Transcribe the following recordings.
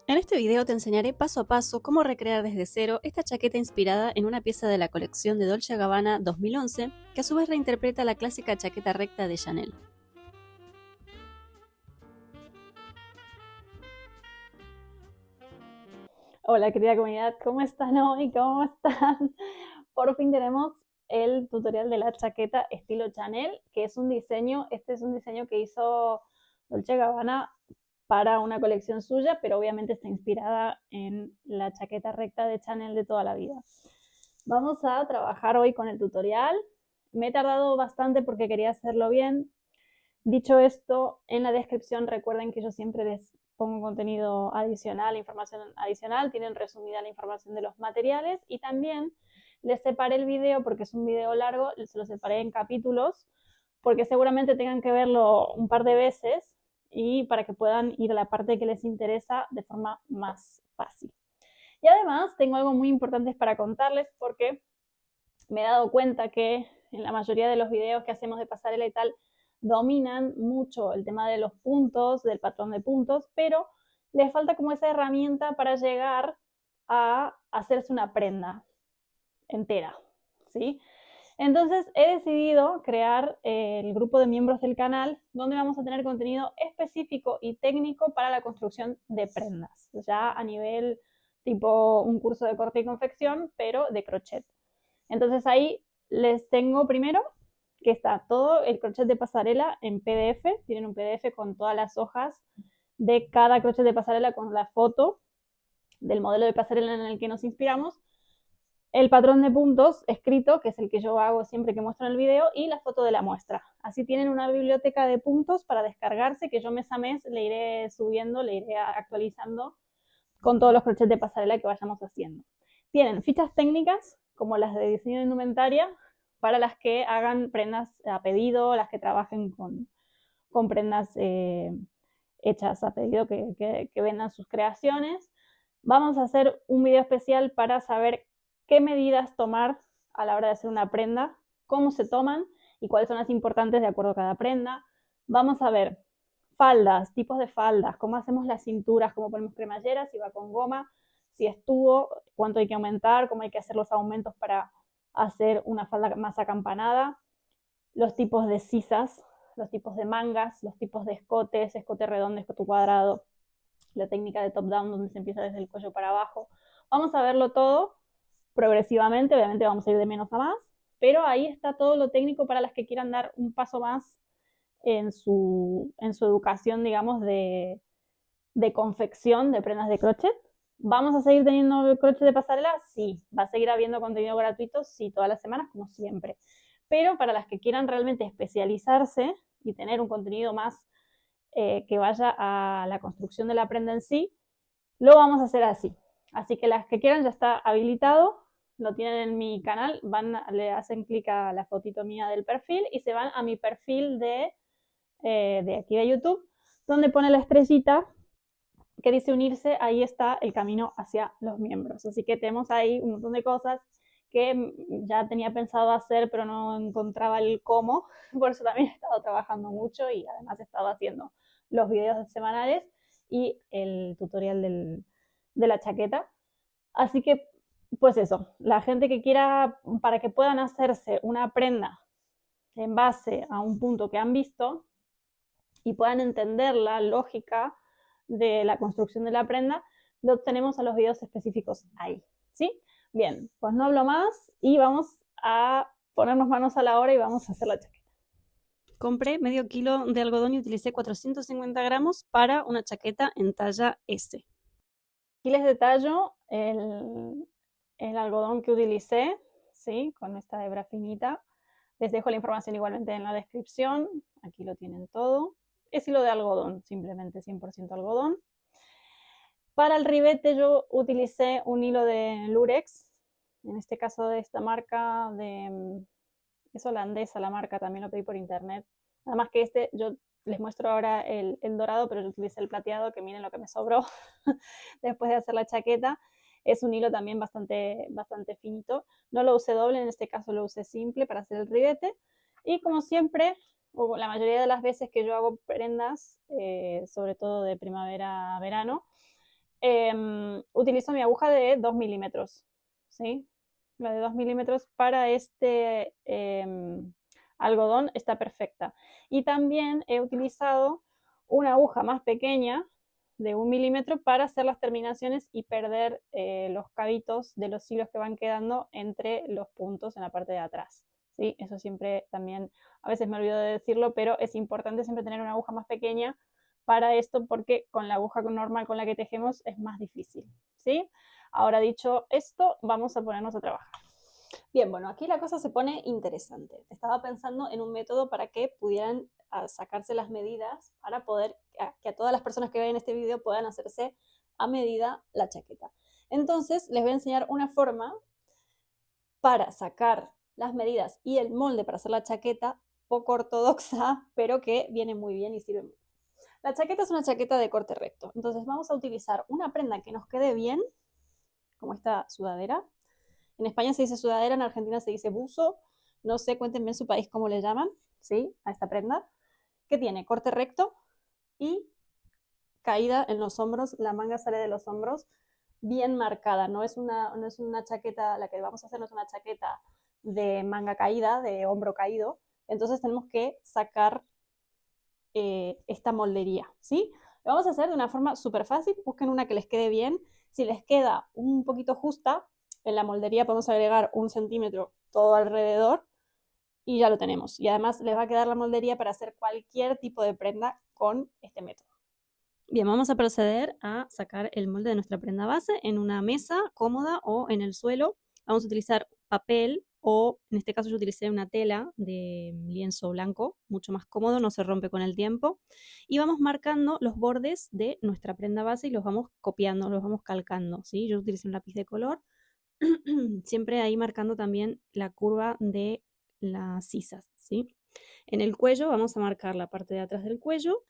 En este video te enseñaré paso a paso cómo recrear desde cero esta chaqueta inspirada en una pieza de la colección de Dolce & Gabbana 2011, que a su vez reinterpreta la clásica chaqueta recta de Chanel. Hola querida comunidad, ¿cómo están hoy? ¿Cómo están? Por fin tenemos el tutorial de la chaqueta estilo Chanel, que es un diseño, este es un diseño que hizo Dolce Gabbana para una colección suya, pero obviamente está inspirada en la chaqueta recta de Chanel de toda la vida. Vamos a trabajar hoy con el tutorial. Me he tardado bastante porque quería hacerlo bien. Dicho esto, en la descripción recuerden que yo siempre les pongo contenido adicional, información adicional, tienen resumida la información de los materiales y también les separé el video porque es un video largo, se lo separé en capítulos porque seguramente tengan que verlo un par de veces y para que puedan ir a la parte que les interesa de forma más fácil. Y además tengo algo muy importante para contarles porque me he dado cuenta que en la mayoría de los videos que hacemos de pasarela y tal, dominan mucho el tema de los puntos, del patrón de puntos, pero les falta como esa herramienta para llegar a hacerse una prenda entera, ¿sí? Entonces he decidido crear el grupo de miembros del canal donde vamos a tener contenido específico y técnico para la construcción de prendas, ya a nivel tipo un curso de corte y confección, pero de crochet. Entonces ahí les tengo primero que está todo el crochet de pasarela en PDF, tienen un PDF con todas las hojas de cada crochet de pasarela con la foto del modelo de pasarela en el que nos inspiramos, el patrón de puntos escrito, que es el que yo hago siempre que muestro en el video, y la foto de la muestra. Así tienen una biblioteca de puntos para descargarse que yo mes a mes le iré subiendo, le iré actualizando con todos los crochets de pasarela que vayamos haciendo. Tienen fichas técnicas, como las de diseño de indumentaria, para las que hagan prendas a pedido, las que trabajen con prendas hechas a pedido, que vendan sus creaciones. Vamos a hacer un video especial para saber qué medidas tomar a la hora de hacer una prenda, cómo se toman y cuáles son las importantes de acuerdo a cada prenda. Vamos a ver faldas, tipos de faldas, cómo hacemos las cinturas, cómo ponemos cremalleras, si va con goma, si es tubo, cuánto hay que aumentar, cómo hay que hacer los aumentos para hacer una falda más acampanada, los tipos de sisas, los tipos de mangas, los tipos de escotes, escote redondo, escote cuadrado, la técnica de top down donde se empieza desde el cuello para abajo. Vamos a verlo todo progresivamente, obviamente vamos a ir de menos a más, pero ahí está todo lo técnico para las que quieran dar un paso más en su educación, digamos, de confección de prendas de crochet. ¿Vamos a seguir teniendo crochet de pasarela? Sí. ¿Va a seguir habiendo contenido gratuito? Sí, todas las semanas, como siempre. Pero para las que quieran realmente especializarse y tener un contenido más que vaya a la construcción de la prenda en sí, lo vamos a hacer así. Así que las que quieran ya está habilitado, lo tienen en mi canal, le hacen clic a la fotito mía del perfil y se van a mi perfil de aquí de YouTube, donde pone la estrellita que dice unirse, ahí está el camino hacia los miembros. Así que tenemos ahí un montón de cosas que ya tenía pensado hacer, pero no encontraba el cómo. Por eso también he estado trabajando mucho y además he estado haciendo los videos semanales y el tutorial de la chaqueta. Así que, pues eso, la gente que quiera, para que puedan hacerse una prenda en base a un punto que han visto, y puedan entender la lógica de la construcción de la prenda, lo tenemos a los videos específicos ahí, ¿sí? Bien, pues no hablo más y vamos a ponernos manos a la obra y vamos a hacer la chaqueta. Compré medio kilo de algodón y utilicé 450 gramos para una chaqueta en talla S. Aquí les detallo el algodón que utilicé, ¿sí? Con esta hebra finita. Les dejo la información igualmente en la descripción. Aquí lo tienen todo. Es hilo de algodón, simplemente 100% algodón. Para el ribete yo utilicé un hilo de Lurex, en este caso de esta marca, es holandesa la marca, también lo pedí por internet. Nada más que este, yo les muestro ahora el dorado, pero yo utilicé el plateado, que miren lo que me sobró después de hacer la chaqueta. Es un hilo también bastante finito. No lo usé doble, en este caso lo usé simple para hacer el ribete. Y como siempre, o la mayoría de las veces que yo hago prendas, sobre todo de primavera a verano, utilizo mi aguja de 2 milímetros, ¿sí? La de 2 milímetros para este algodón está perfecta. Y también he utilizado una aguja más pequeña de 1 milímetro para hacer las terminaciones y perder los cabitos de los hilos que van quedando entre los puntos en la parte de atrás. ¿Sí? Eso siempre también, a veces me olvido de decirlo, pero es importante siempre tener una aguja más pequeña para esto porque con la aguja normal con la que tejemos es más difícil. ¿Sí? Ahora dicho esto, vamos a ponernos a trabajar. Bien, bueno, aquí la cosa se pone interesante. Estaba pensando en un método para que pudieran sacarse las medidas para poder que a todas las personas que vean este video puedan hacerse a medida la chaqueta. Entonces, les voy a enseñar una forma para sacar las medidas y el molde para hacer la chaqueta, poco ortodoxa, pero que viene muy bien y sirve muy bien. La chaqueta es una chaqueta de corte recto. Entonces vamos a utilizar una prenda que nos quede bien, como esta sudadera. En España se dice sudadera, en Argentina se dice buzo. No sé, cuéntenme en su país cómo le llaman, ¿sí? A esta prenda, que tiene corte recto y caída en los hombros. La manga sale de los hombros bien marcada. No es una chaqueta, la que vamos a hacer no es una chaqueta de manga caída, de hombro caído. Entonces tenemos que sacar esta moldería, ¿sí? Lo vamos a hacer de una forma súper fácil. Busquen una que les quede bien. Si les queda un poquito justa, en la moldería podemos agregar 1 centímetro todo alrededor y ya lo tenemos. Y además les va a quedar la moldería para hacer cualquier tipo de prenda con este método. Bien, vamos a proceder a sacar el molde de nuestra prenda base en una mesa cómoda o en el suelo. Vamos a utilizar papel o, en este caso, yo utilicé una tela de lienzo blanco, mucho más cómodo, no se rompe con el tiempo. Y vamos marcando los bordes de nuestra prenda base y los vamos copiando, los vamos calcando, ¿sí? Yo utilicé un lápiz de color, siempre ahí marcando también la curva de las sisas, ¿sí? En el cuello vamos a marcar la parte de atrás del cuello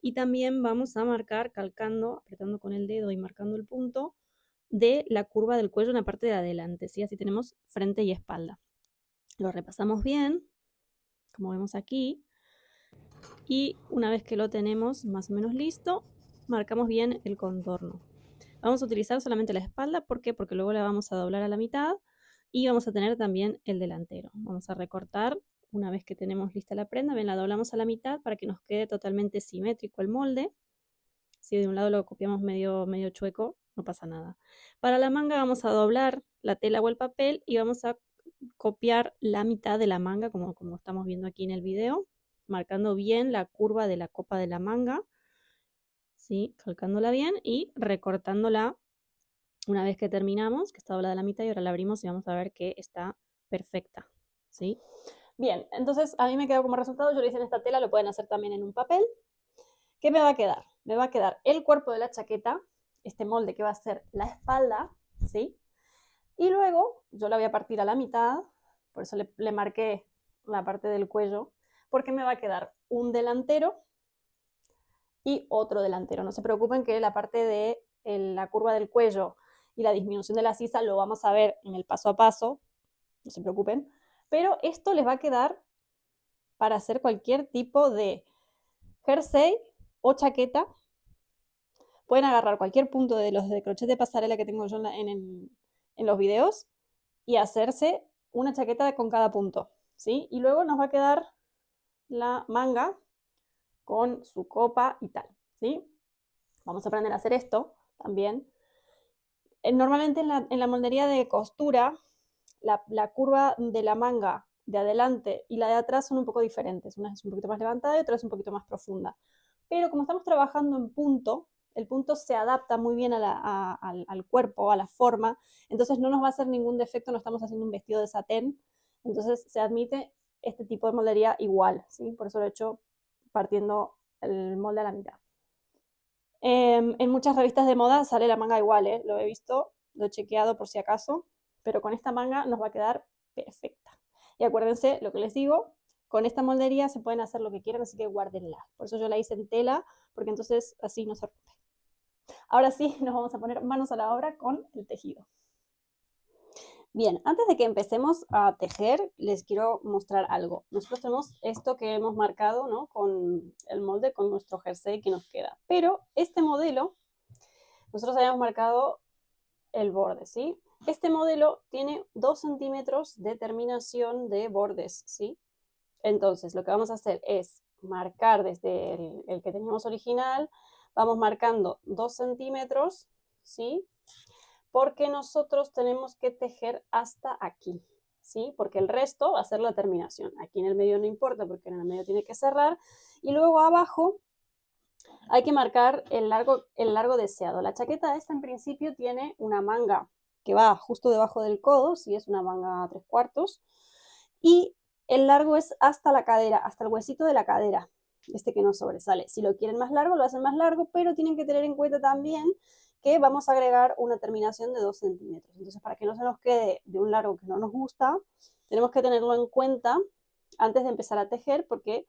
y también vamos a marcar calcando, apretando con el dedo y marcando el punto de la curva del cuello en la parte de adelante, ¿sí? Así tenemos frente y espalda. Lo repasamos bien, como vemos aquí, y una vez que lo tenemos más o menos listo, marcamos bien el contorno. Vamos a utilizar solamente la espalda, ¿por qué? Porque luego la vamos a doblar a la mitad y vamos a tener también el delantero. Vamos a recortar una vez que tenemos lista la prenda, bien, la doblamos a la mitad para que nos quede totalmente simétrico el molde. Si de un lado lo copiamos medio chueco, no pasa nada. Para la manga vamos a doblar la tela o el papel y vamos a copiar la mitad de la manga, como estamos viendo aquí en el video, marcando bien la curva de la copa de la manga, ¿sí? Calcándola bien y recortándola una vez que terminamos, que está doblada la mitad, y ahora la abrimos y vamos a ver que está perfecta, ¿sí? Bien, entonces a mí me quedó como resultado, yo lo hice en esta tela, lo pueden hacer también en un papel. ¿Qué me va a quedar? Me va a quedar el cuerpo de la chaqueta, este molde que va a ser la espalda, ¿sí? Y luego yo la voy a partir a la mitad, por eso le marqué la parte del cuello, porque me va a quedar un delantero y otro delantero. No se preocupen que la parte de la curva del cuello y la disminución de la sisa lo vamos a ver en el paso a paso, no se preocupen, pero esto les va a quedar para hacer cualquier tipo de jersey o chaqueta. Pueden agarrar cualquier punto de los de crochet de pasarela que tengo yo en los videos y hacerse una chaqueta con cada punto, ¿sí? Y luego nos va a quedar la manga con su copa y tal, ¿sí? Vamos a aprender a hacer esto también. Normalmente en la moldería de costura, la curva de la manga de adelante y la de atrás son un poco diferentes. Una es un poquito más levantada y otra es un poquito más profunda. Pero como estamos trabajando en punto, el punto se adapta muy bien al cuerpo, a la forma, entonces no nos va a hacer ningún defecto, no estamos haciendo un vestido de satén, entonces se admite este tipo de moldería igual, ¿sí? Por eso lo he hecho partiendo el molde a la mitad. En muchas revistas de moda sale la manga igual, lo he visto, lo he chequeado por si acaso, pero con esta manga nos va a quedar perfecta. Y acuérdense lo que les digo, con esta moldería se pueden hacer lo que quieran, así que guárdenla. Por eso yo la hice en tela, porque entonces así no se rompe. Ahora sí, nos vamos a poner manos a la obra con el tejido. Bien, antes de que empecemos a tejer, les quiero mostrar algo. Nosotros tenemos esto que hemos marcado, ¿no? Con el molde, con nuestro jersey que nos queda. Pero este modelo nosotros habíamos marcado el borde, ¿sí? Este modelo tiene 2 centímetros de terminación de bordes, ¿sí? Entonces, lo que vamos a hacer es marcar desde el que teníamos original, vamos marcando 2 centímetros, ¿sí? Porque nosotros tenemos que tejer hasta aquí, ¿sí? Porque el resto va a ser la terminación. Aquí en el medio no importa porque en el medio tiene que cerrar. Y luego abajo hay que marcar el largo deseado. La chaqueta esta en principio tiene una manga que va justo debajo del codo, si es una manga 3/4, y el largo es hasta la cadera, hasta el huesito de la cadera, este que no sobresale. Si lo quieren más largo, lo hacen más largo, pero tienen que tener en cuenta también que vamos a agregar una terminación de 2 centímetros. Entonces, para que no se nos quede de un largo que no nos gusta, tenemos que tenerlo en cuenta antes de empezar a tejer, porque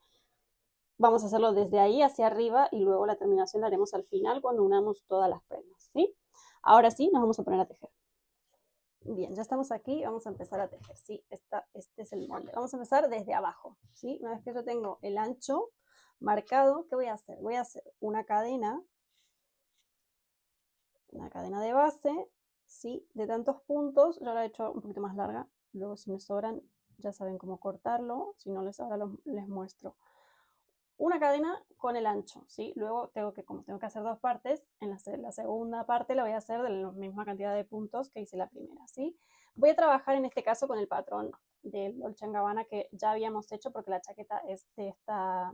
vamos a hacerlo desde ahí hacia arriba y luego la terminación la haremos al final cuando unamos todas las prendas, ¿sí? Ahora sí, nos vamos a poner a tejer. Bien, ya estamos aquí, vamos a empezar a tejer, ¿sí? Este es el molde. Vamos a empezar desde abajo, ¿sí? Una vez que yo tengo el ancho marcado, ¿qué voy a hacer? Voy a hacer una cadena de base, ¿sí? De tantos puntos, yo la he hecho un poquito más larga, luego si me sobran ya saben cómo cortarlo, si no les ahora les muestro. Una cadena con el ancho, ¿sí? Luego como tengo que hacer dos partes, en la segunda parte la voy a hacer de la misma cantidad de puntos que hice la primera, ¿sí? Voy a trabajar en este caso con el patrón del Dolce & Gabbana que ya habíamos hecho porque la chaqueta es de esta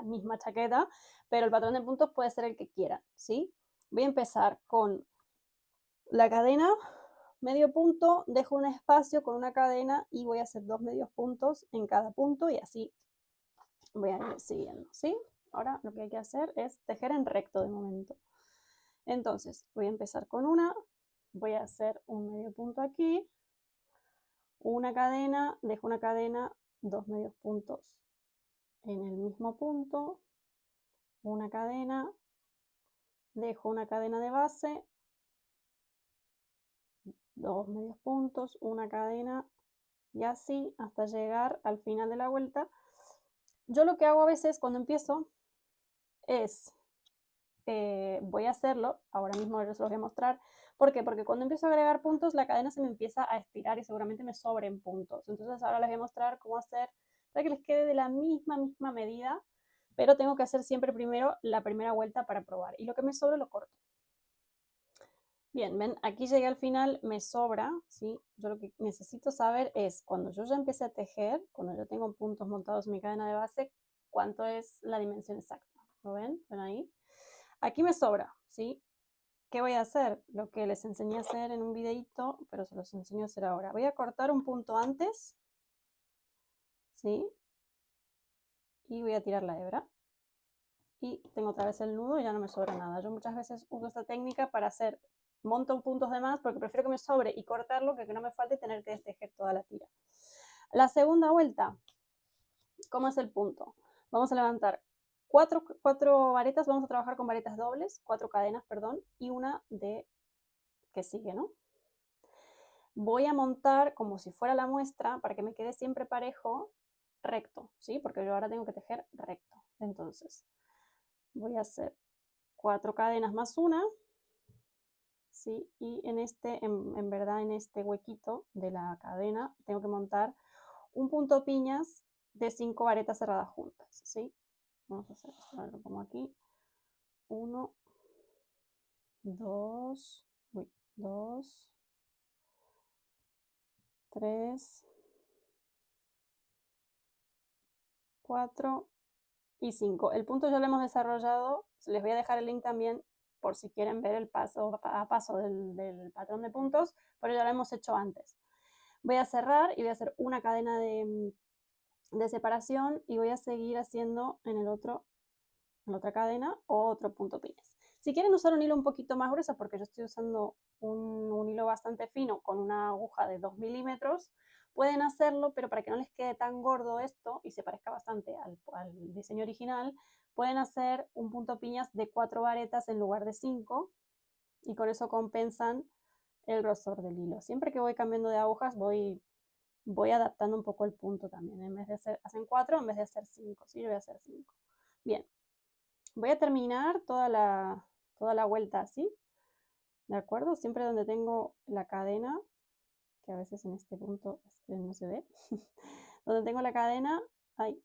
misma chaqueta, pero el patrón de puntos puede ser el que quieran, ¿sí? Voy a empezar con la cadena, medio punto, dejo un espacio con una cadena y voy a hacer 2 medios puntos en cada punto y así voy a ir siguiendo, ¿sí? Ahora lo que hay que hacer es tejer en recto de momento. Entonces, voy a empezar con una, voy a hacer un medio punto aquí, una cadena, dejo una cadena, 2 medios puntos en el mismo punto, una cadena, dejo una cadena de base, 2 medios puntos, una cadena y así hasta llegar al final de la vuelta. Yo lo que hago a veces cuando empiezo es voy a hacerlo, ahora mismo se los voy a mostrar. ¿Por qué? Porque cuando empiezo a agregar puntos, la cadena se me empieza a estirar y seguramente me sobren puntos. Entonces ahora les voy a mostrar cómo hacer para que les quede de la misma medida, pero tengo que hacer siempre primero la primera vuelta para probar. Y lo que me sobre lo corto. Bien, ven, aquí llegué al final, me sobra, ¿sí? Yo lo que necesito saber es, cuando yo ya empecé a tejer, cuando yo tengo puntos montados en mi cadena de base, cuánto es la dimensión exacta. ¿Lo ven? ¿Ven ahí? Aquí me sobra, ¿sí? ¿Qué voy a hacer? Lo que les enseñé a hacer en un videito, pero se los enseño a hacer ahora. Voy a cortar un punto antes, ¿sí? Y voy a tirar la hebra. Y tengo otra vez el nudo y ya no me sobra nada. Yo muchas veces uso esta técnica para hacer, monto puntos de más porque prefiero que me sobre y cortarlo que no me falte tener que destejer toda la tira. La segunda vuelta, ¿cómo es el punto? Vamos a levantar cuatro varetas, vamos a trabajar con varetas dobles, 4 cadenas, perdón, y una de que sigue, ¿no? Voy a montar como si fuera la muestra para que me quede siempre parejo, recto, ¿sí? Porque yo ahora tengo que tejer recto. Entonces, voy a hacer 4 cadenas más una, ¿sí? Y en verdad, en este huequito de la cadena, tengo que montar un punto piñas de 5 varetas cerradas juntas, ¿sí? Vamos a hacer esto, lo pongo aquí. 1, 2, 2, 3, 4 y 5. El punto ya lo hemos desarrollado, les voy a dejar el link también por si quieren ver el paso a paso del patrón de puntos, pero ya lo hemos hecho antes. Voy a cerrar y voy a hacer una cadena de separación y voy a seguir haciendo en la otra cadena otro punto piñas. Si quieren usar un hilo un poquito más grueso, porque yo estoy usando un hilo bastante fino con una aguja de 2 milímetros, pueden hacerlo, pero para que no les quede tan gordo esto y se parezca bastante al diseño original, pueden hacer un punto piñas de 4 varetas en lugar de 5 y con eso compensan el grosor del hilo. Siempre que voy cambiando de agujas voy adaptando un poco el punto también. En vez de hacen 4, en vez de hacer 5, ¿sí? Yo voy a hacer 5. Bien, voy a terminar toda la vuelta así. ¿de acuerdo? Siempre donde tengo la cadena, que a veces en este punto no se ve, donde tengo la cadena, ahí,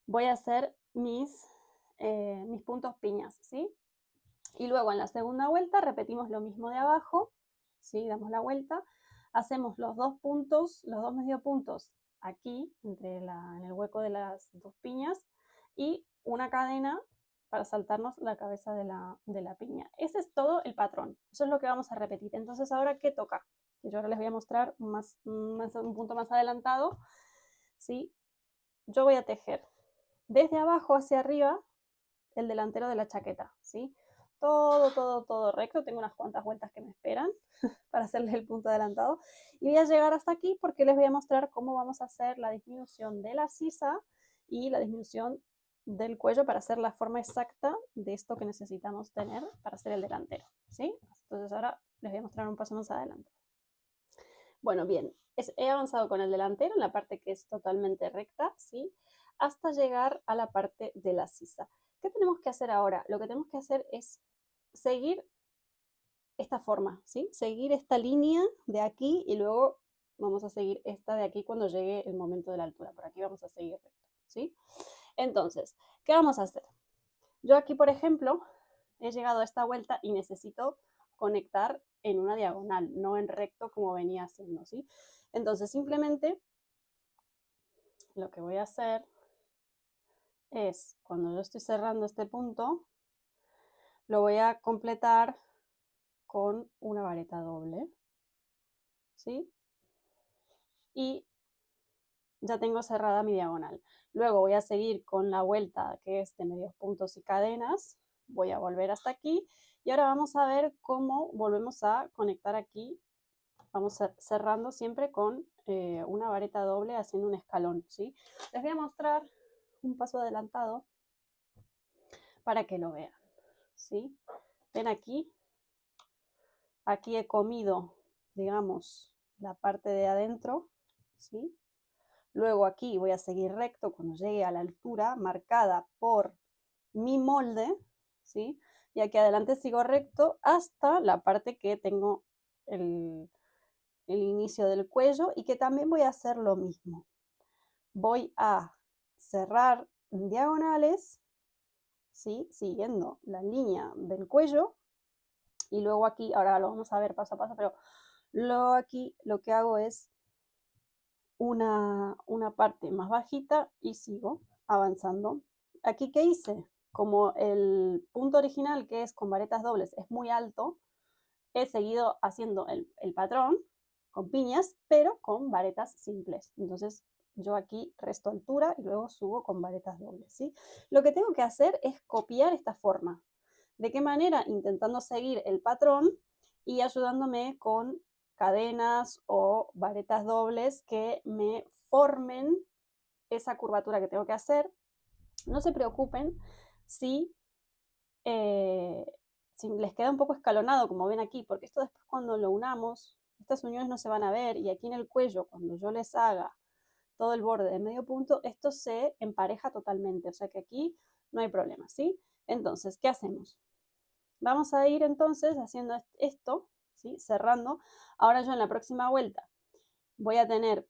voy a hacer mis puntos piñas, ¿sí? Y luego en la segunda vuelta repetimos lo mismo de abajo, ¿sí? Damos la vuelta, hacemos los dos puntos, los dos medio puntos aquí, en el hueco de las dos piñas, y una cadena para saltarnos la cabeza de la piña. Ese es todo el patrón, eso es lo que vamos a repetir. Entonces, ¿ahora qué toca? Que yo ahora les voy a mostrar un punto más adelantado, ¿sí? Yo voy a tejer desde abajo hacia arriba el delantero de la chaqueta, ¿sí? Todo recto. Tengo unas cuantas vueltas que me esperan para hacerles el punto adelantado. Y voy a llegar hasta aquí porque les voy a mostrar cómo vamos a hacer la disminución de la sisa y la disminución del cuello para hacer la forma exacta de esto que necesitamos tener para hacer el delantero, ¿sí? Entonces ahora les voy a mostrar un paso más adelante. Bueno, bien, he avanzado con el delantero en la parte que es totalmente recta, ¿sí? Hasta llegar a la parte de la sisa. ¿Qué tenemos que hacer ahora? Lo que tenemos que hacer es seguir esta forma, ¿sí? Seguir esta línea de aquí y luego vamos a seguir esta de aquí cuando llegue el momento de la altura. Por aquí vamos a seguir recto, ¿sí? Entonces, ¿qué vamos a hacer? Yo aquí, por ejemplo, he llegado a esta vuelta y necesito conectar en una diagonal, no en recto como venía haciendo, ¿sí? Entonces, simplemente lo que voy a hacer es, cuando yo estoy cerrando este punto, lo voy a completar con una vareta doble, ¿sí? Y ya tengo cerrada mi diagonal. Luego voy a seguir con la vuelta que es de medios puntos y cadenas. Voy a volver hasta aquí y ahora vamos a ver cómo volvemos a conectar aquí. Vamos cerrando siempre con una vareta doble haciendo un escalón, ¿sí? Les voy a mostrar un paso adelantado para que lo vean, ¿sí? Ven aquí, aquí he comido, digamos, la parte de adentro, ¿sí? Luego aquí voy a seguir recto cuando llegue a la altura marcada por mi molde, ¿sí? Y aquí adelante sigo recto hasta la parte que tengo el inicio del cuello y que también voy a hacer lo mismo. Voy a cerrar diagonales, ¿sí? Siguiendo la línea del cuello y luego aquí, ahora lo vamos a ver paso a paso, pero luego aquí lo que hago es una parte más bajita y sigo avanzando. Aquí, ¿qué hice? Como el punto original, que es con varetas dobles, es muy alto, he seguido haciendo el patrón con piñas, pero con varetas simples. Entonces, yo aquí resto altura y luego subo con varetas dobles, ¿sí? Lo que tengo que hacer es copiar esta forma. ¿De qué manera? Intentando seguir el patrón y ayudándome con cadenas o varetas dobles que me formen esa curvatura que tengo que hacer. No se preocupen si, si les queda un poco escalonado, como ven aquí, porque esto después cuando lo unamos, estas uniones no se van a ver y aquí en el cuello, cuando yo les haga todo el borde de medio punto, esto se empareja totalmente, o sea que aquí no hay problema, ¿sí? Entonces, ¿qué hacemos? Vamos a ir entonces haciendo esto, ¿sí? Cerrando. Ahora yo en la próxima vuelta voy a tener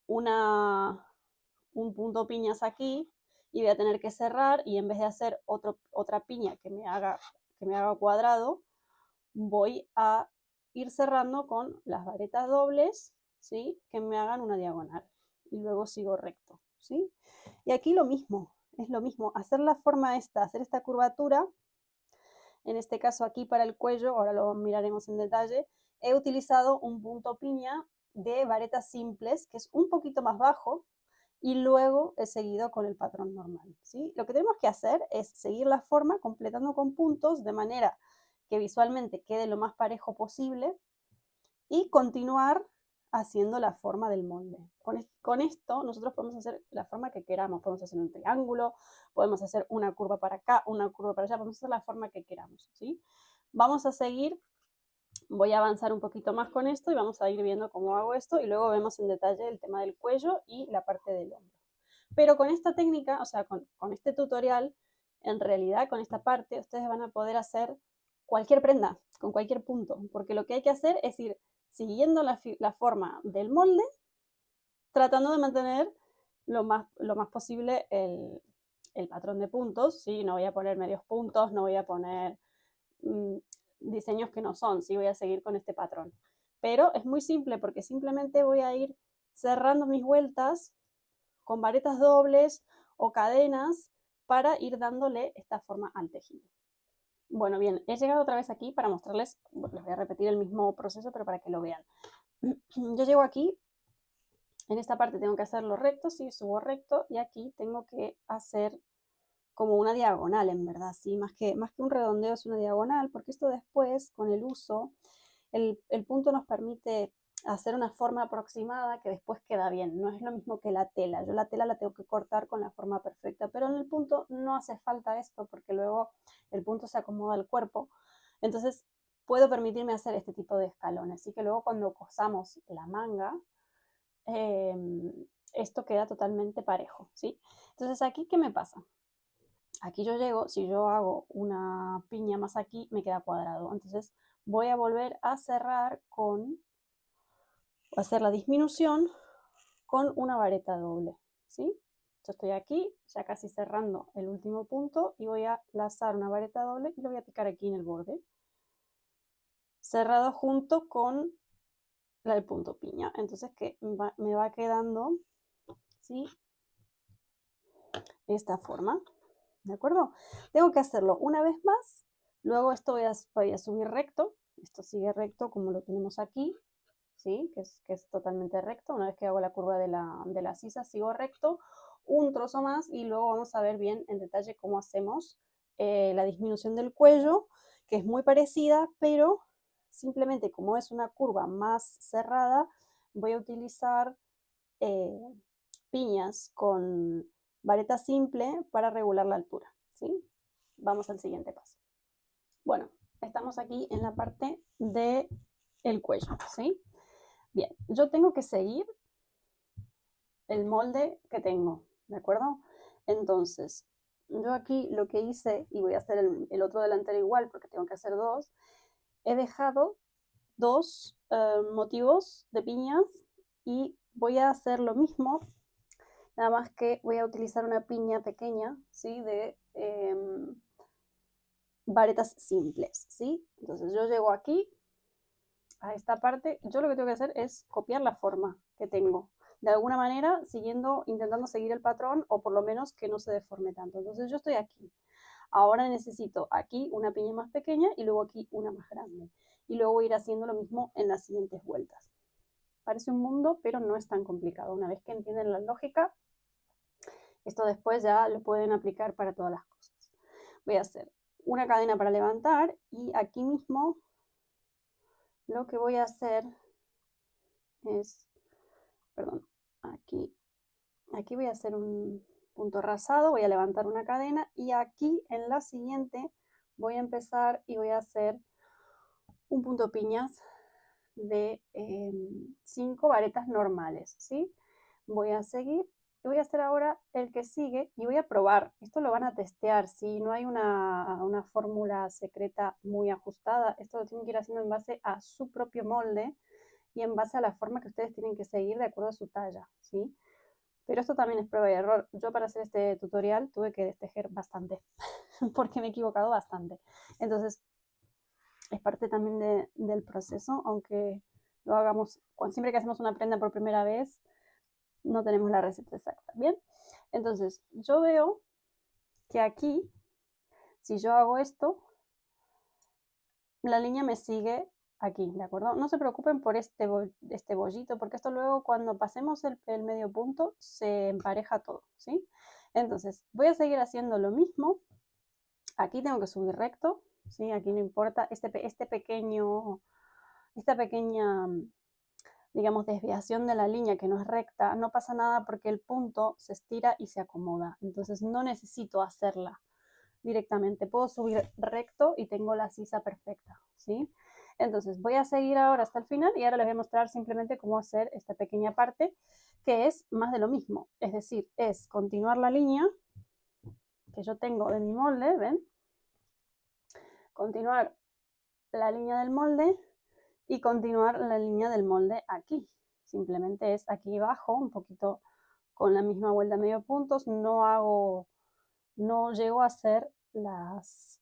un punto piñas aquí y voy a tener que cerrar y en vez de hacer otra piña que me haga cuadrado, voy a ir cerrando con las varetas dobles, ¿sí? Que me hagan una diagonal y luego sigo recto, ¿sí? Y aquí lo mismo, es lo mismo, hacer la forma esta, hacer esta curvatura. En este caso aquí para el cuello, ahora lo miraremos en detalle, he utilizado un punto piña de varetas simples, que es un poquito más bajo, y luego he seguido con el patrón normal, ¿sí? Lo que tenemos que hacer es seguir la forma completando con puntos de manera que visualmente quede lo más parejo posible y continuar haciendo la forma del molde. Con esto nosotros podemos hacer la forma que queramos, podemos hacer un triángulo, podemos hacer una curva para acá, una curva para allá, podemos hacer la forma que queramos, ¿sí? Vamos a seguir, voy a avanzar un poquito más con esto y vamos a ir viendo cómo hago esto y luego vemos en detalle el tema del cuello y la parte del hombro. Pero con esta técnica, o sea, con este tutorial, en realidad con esta parte ustedes van a poder hacer cualquier prenda, con cualquier punto, porque lo que hay que hacer es ir siguiendo la forma del molde, tratando de mantener lo más posible el patrón de puntos, ¿sí? No voy a poner medios puntos, no voy a poner diseños que no son, ¿sí? Voy a seguir con este patrón. Pero es muy simple porque simplemente voy a ir cerrando mis vueltas con varetas dobles o cadenas para ir dándole esta forma al tejido. Bueno, bien, he llegado otra vez aquí para mostrarles, les voy a repetir el mismo proceso, pero para que lo vean. Yo llego aquí, en esta parte tengo que hacerlo recto, sí, subo recto, y aquí tengo que hacer como una diagonal, en verdad, sí, más que un redondeo es una diagonal, porque esto después, con el uso, el punto nos permite hacer una forma aproximada que después queda bien. No es lo mismo que la tela. Yo la tela la tengo que cortar con la forma perfecta, pero en el punto no hace falta esto porque luego el punto se acomoda al cuerpo. Entonces puedo permitirme hacer este tipo de escalones. Así que luego cuando cosamos la manga, esto queda totalmente parejo, ¿sí? Entonces aquí, ¿qué me pasa? Aquí yo llego, si yo hago una piña más aquí, me queda cuadrado. Entonces voy a volver a cerrar con, hacer la disminución con una vareta doble, ¿sí? Yo estoy aquí, ya casi cerrando el último punto y voy a lazar una vareta doble y lo voy a picar aquí en el borde. Cerrado junto con el punto piña. Entonces, ¿qué? Me va quedando, ¿sí? Esta forma. ¿De acuerdo? Tengo que hacerlo una vez más, luego esto voy a subir recto, esto sigue recto como lo tenemos aquí, ¿sí? Que es totalmente recto. Una vez que hago la curva de la sisa, sigo recto, un trozo más y luego vamos a ver bien en detalle cómo hacemos la disminución del cuello, que es muy parecida, pero simplemente como es una curva más cerrada, voy a utilizar piñas con vareta simple para regular la altura, ¿sí? Vamos al siguiente paso. Bueno, estamos aquí en la parte del cuello, ¿sí? Bien, yo tengo que seguir el molde que tengo, ¿de acuerdo? Entonces, yo aquí lo que hice, y voy a hacer el otro delantero igual porque tengo que hacer dos, he dejado dos motivos de piñas y voy a hacer lo mismo, nada más que voy a utilizar una piña pequeña, ¿sí? De varetas simples, ¿sí? Entonces yo llego aquí, a esta parte, yo lo que tengo que hacer es copiar la forma que tengo, de alguna manera intentando seguir el patrón o por lo menos que no se deforme tanto. Entonces yo estoy aquí. Ahora necesito aquí una piña más pequeña y luego aquí una más grande. Y luego voy a ir haciendo lo mismo en las siguientes vueltas. Parece un mundo, pero no es tan complicado. Una vez que entienden la lógica, esto después ya lo pueden aplicar para todas las cosas. Voy a hacer una cadena para levantar y aquí mismo lo que voy a hacer es, perdón, aquí voy a hacer un punto rasado, voy a levantar una cadena y aquí en la siguiente voy a empezar y voy a hacer un punto piñas de 5 varetas normales, ¿sí? Voy a seguir y voy a hacer ahora el que sigue y voy a probar. Esto lo van a testear, ¿sí? No hay una fórmula secreta muy ajustada. Esto lo tienen que ir haciendo en base a su propio molde y en base a la forma que ustedes tienen que seguir de acuerdo a su talla, ¿sí? Pero esto también es prueba y error. Yo para hacer este tutorial tuve que destejer bastante, porque me he equivocado bastante. Entonces, es parte también del proceso, aunque lo hagamos, siempre que hacemos una prenda por primera vez, no tenemos la receta exacta, ¿bien? Entonces, yo veo que aquí, si yo hago esto, la línea me sigue aquí, ¿de acuerdo? No se preocupen por este bollito, porque esto luego cuando pasemos el medio punto se empareja todo, ¿sí? Entonces, voy a seguir haciendo lo mismo. Aquí tengo que subir recto, ¿sí? Aquí no importa esta pequeña, digamos, desviación de la línea que no es recta, no pasa nada porque el punto se estira y se acomoda. Entonces no necesito hacerla directamente. Puedo subir recto y tengo la sisa perfecta, ¿sí? Entonces voy a seguir ahora hasta el final y ahora les voy a mostrar simplemente cómo hacer esta pequeña parte que es más de lo mismo. Es decir, es continuar la línea que yo tengo de mi molde, ¿ven? Continuar la línea del molde y continuar la línea del molde aquí. Simplemente es aquí abajo, un poquito con la misma vuelta medio puntos, no llego a hacer las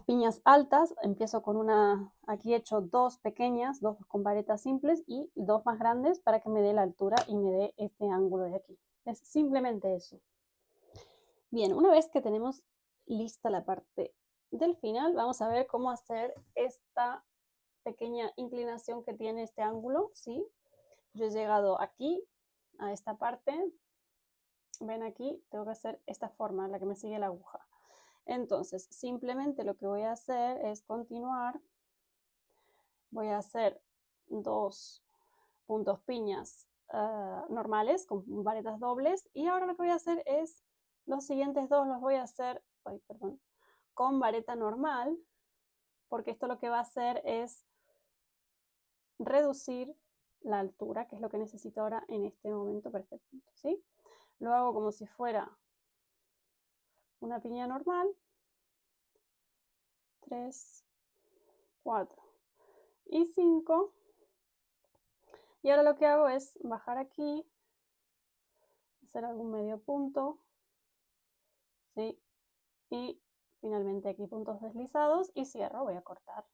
piñas altas, empiezo con una, aquí he hecho dos pequeñas, dos con varetas simples y dos más grandes para que me dé la altura y me dé este ángulo de aquí. Es simplemente eso. Bien, una vez que tenemos lista la parte del final, vamos a ver cómo hacer esta pequeña inclinación que tiene este ángulo, ¿sí? Yo he llegado aquí, a esta parte, ven aquí, tengo que hacer esta forma, la que me sigue la aguja. Entonces, simplemente lo que voy a hacer es continuar, voy a hacer dos puntos piñas normales con varetas dobles y ahora lo que voy a hacer es, los siguientes dos los voy a hacer, con vareta normal, porque esto lo que va a hacer es reducir la altura, que es lo que necesito ahora en este momento para este punto, ¿sí? Lo hago como si fuera una piña normal, 3, 4 y 5, y ahora lo que hago es bajar aquí, hacer algún medio punto, ¿sí? Y finalmente aquí puntos deslizados y cierro, voy a cortar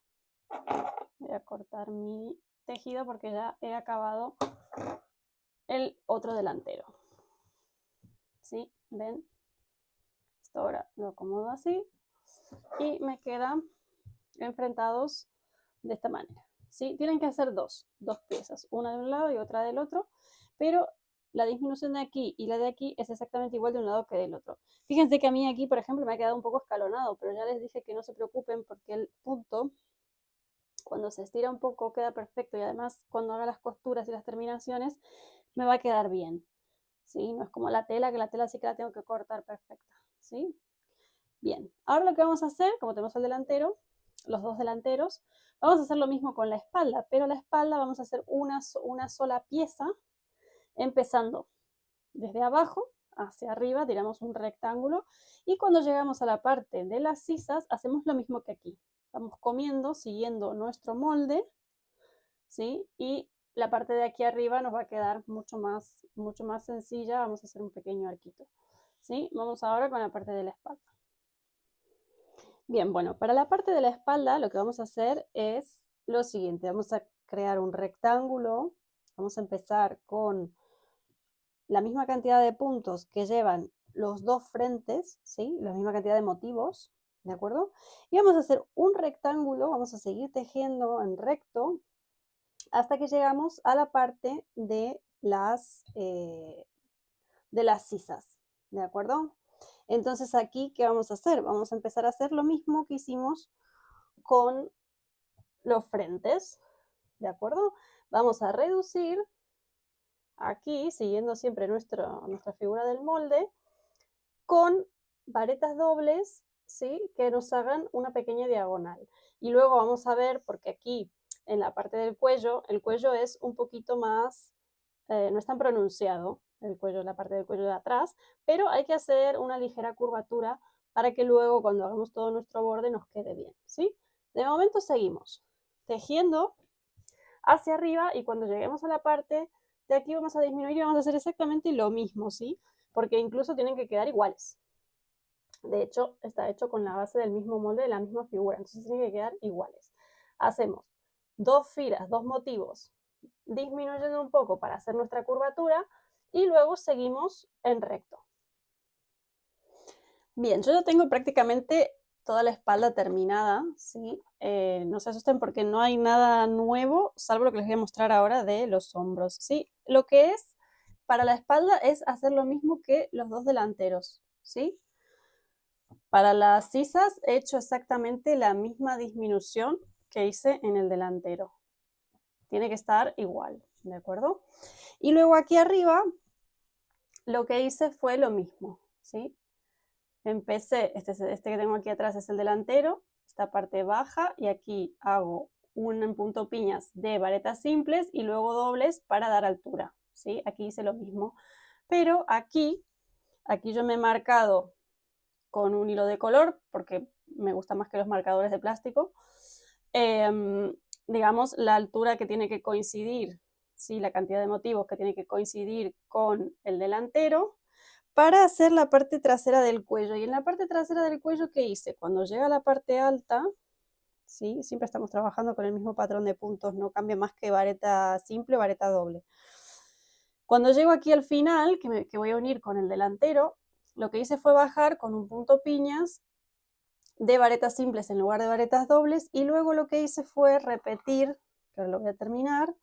mi tejido porque ya he acabado el otro delantero, ¿sí? ¿Ven? Esto ahora lo acomodo así y me quedan enfrentados de esta manera, ¿sí? Tienen que hacer dos piezas, una de un lado y otra del otro, pero la disminución de aquí y la de aquí es exactamente igual de un lado que del otro. Fíjense que a mí aquí, por ejemplo, me ha quedado un poco escalonado, pero ya les dije que no se preocupen porque el punto, cuando se estira un poco, queda perfecto y además cuando haga las costuras y las terminaciones, me va a quedar bien, ¿sí? No es como la tela, que la tela sí que la tengo que cortar perfecta, ¿sí? Bien, ahora lo que vamos a hacer, como tenemos el delantero, los dos delanteros, vamos a hacer lo mismo con la espalda, pero la espalda vamos a hacer una sola pieza, empezando desde abajo hacia arriba, tiramos un rectángulo y cuando llegamos a la parte de las sisas hacemos lo mismo que aquí. Vamos comiendo, siguiendo nuestro molde, ¿sí? Y la parte de aquí arriba nos va a quedar mucho más sencilla, vamos a hacer un pequeño arquito, ¿sí? Vamos ahora con la parte de la espalda. Bien, bueno, para la parte de la espalda lo que vamos a hacer es lo siguiente. Vamos a crear un rectángulo. Vamos a empezar con la misma cantidad de puntos que llevan los dos frentes, ¿sí? La misma cantidad de motivos, ¿de acuerdo? Y vamos a hacer un rectángulo, vamos a seguir tejiendo en recto hasta que llegamos a la parte de las sisas, ¿de acuerdo? Entonces aquí, ¿qué vamos a hacer? Vamos a empezar a hacer lo mismo que hicimos con los frentes, ¿de acuerdo? Vamos a reducir aquí, siguiendo siempre nuestra figura del molde, con varetas dobles, ¿sí? Que nos hagan una pequeña diagonal. Y luego vamos a ver, porque aquí en la parte del cuello, el cuello es un poquito más, no es tan pronunciado, el cuello, la parte del cuello de atrás, pero hay que hacer una ligera curvatura para que luego cuando hagamos todo nuestro borde nos quede bien, ¿sí? De momento seguimos tejiendo hacia arriba y cuando lleguemos a la parte de aquí vamos a disminuir y vamos a hacer exactamente lo mismo, ¿sí? Porque incluso tienen que quedar iguales. De hecho, está hecho con la base del mismo molde, de la misma figura, entonces tienen que quedar iguales. Hacemos dos filas, dos motivos, disminuyendo un poco para hacer nuestra curvatura y luego seguimos en recto. Bien, yo ya tengo prácticamente toda la espalda terminada, ¿sí? No se asusten porque no hay nada nuevo, salvo lo que les voy a mostrar ahora de los hombros, ¿sí? Lo que es para la espalda es hacer lo mismo que los dos delanteros, ¿sí? Para las sisas he hecho exactamente la misma disminución que hice en el delantero. Tiene que estar igual, ¿de acuerdo? Y luego aquí arriba lo que hice fue lo mismo, ¿sí? Empecé, este que tengo aquí atrás es el delantero, esta parte baja y aquí hago un punto piñas de varetas simples y luego dobles para dar altura, ¿sí? Aquí hice lo mismo, pero aquí yo me he marcado con un hilo de color, porque me gusta más que los marcadores de plástico, digamos, la altura que tiene que coincidir, ¿sí? La cantidad de motivos que tiene que coincidir con el delantero, para hacer la parte trasera del cuello. Y en la parte trasera del cuello, ¿qué hice? Cuando llega a la parte alta, ¿sí? Siempre estamos trabajando con el mismo patrón de puntos, no cambia más que vareta simple o vareta doble. Cuando llego aquí al final, que voy a unir con el delantero, lo que hice fue bajar con un punto piñas de varetas simples en lugar de varetas dobles, y luego lo que hice fue repetir, que ahora lo voy a terminar,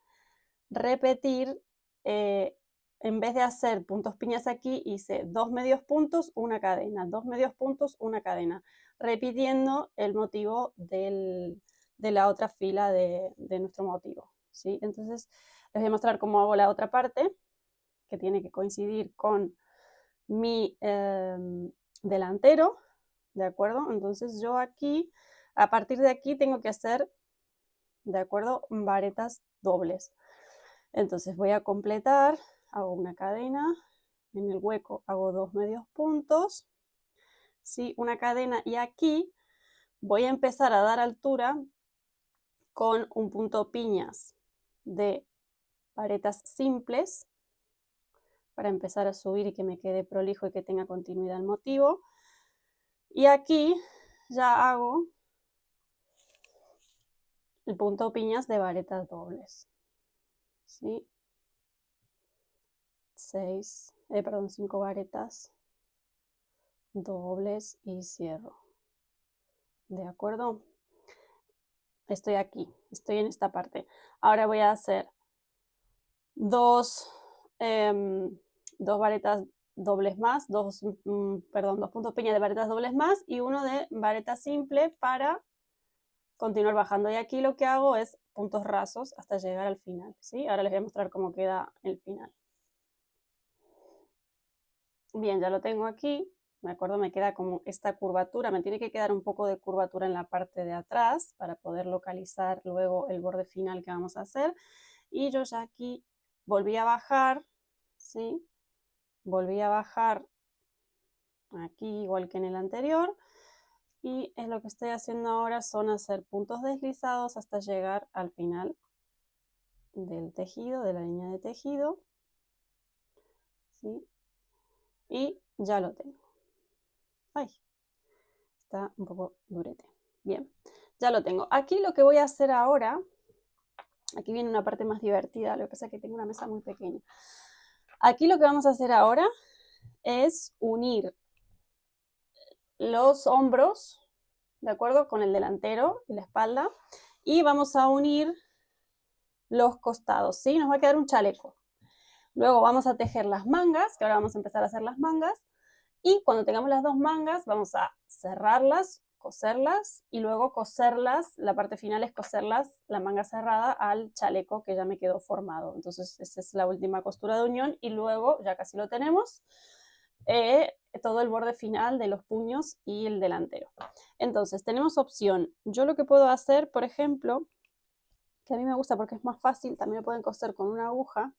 repetir, en vez de hacer puntos piñas aquí, hice 2 medios puntos, una cadena, 2 medios puntos, una cadena, repitiendo el motivo de la otra fila de nuestro motivo, ¿sí? Entonces les voy a mostrar cómo hago la otra parte, que tiene que coincidir con mi delantero, ¿de acuerdo? Entonces yo aquí, a partir de aquí, tengo que hacer, ¿de acuerdo?, varetas dobles. Entonces voy a completar, hago una cadena, en el hueco hago 2 medios puntos, ¿sí? Una cadena, y aquí voy a empezar a dar altura con un punto piñas de varetas simples, para empezar a subir y que me quede prolijo y que tenga continuidad el motivo. Y aquí ya hago el punto piñas de varetas dobles, ¿sí? 5 varetas dobles y cierro, ¿de acuerdo? Estoy aquí, estoy en esta parte. Ahora voy a hacer dos varetas dobles más, dos puntos piñas de varetas dobles más y uno de vareta simple para continuar bajando. Y aquí lo que hago es puntos rasos hasta llegar al final, ¿sí? Ahora les voy a mostrar cómo queda el final. Bien, ya lo tengo aquí. Me acuerdo, me queda como esta curvatura. Me tiene que quedar un poco de curvatura en la parte de atrás para poder localizar luego el borde final que vamos a hacer. Y yo ya aquí volví a bajar, ¿sí? Volví a bajar aquí igual que en el anterior. Y es lo que estoy haciendo ahora, son hacer puntos deslizados hasta llegar al final del tejido, de la línea de tejido, ¿sí? Y ya lo tengo. Ay, está un poco durete. Bien, ya lo tengo. Aquí lo que voy a hacer ahora, aquí viene una parte más divertida, lo que pasa es que tengo una mesa muy pequeña. Aquí lo que vamos a hacer ahora es unir los hombros, ¿de acuerdo?, con el delantero y la espalda, y vamos a unir los costados, ¿sí? Nos va a quedar un chaleco. Luego vamos a tejer las mangas, que ahora vamos a empezar a hacer las mangas, y cuando tengamos las dos mangas vamos a cerrarlas, coserlas, y luego coserlas, la parte final es coserlas, la manga cerrada, al chaleco que ya me quedó formado. Entonces esa es la última costura de unión, y luego ya casi lo tenemos, todo el borde final de los puños y el delantero. Entonces tenemos opción. Yo lo que puedo hacer, por ejemplo, que a mí me gusta porque es más fácil, también lo pueden coser con una aguja.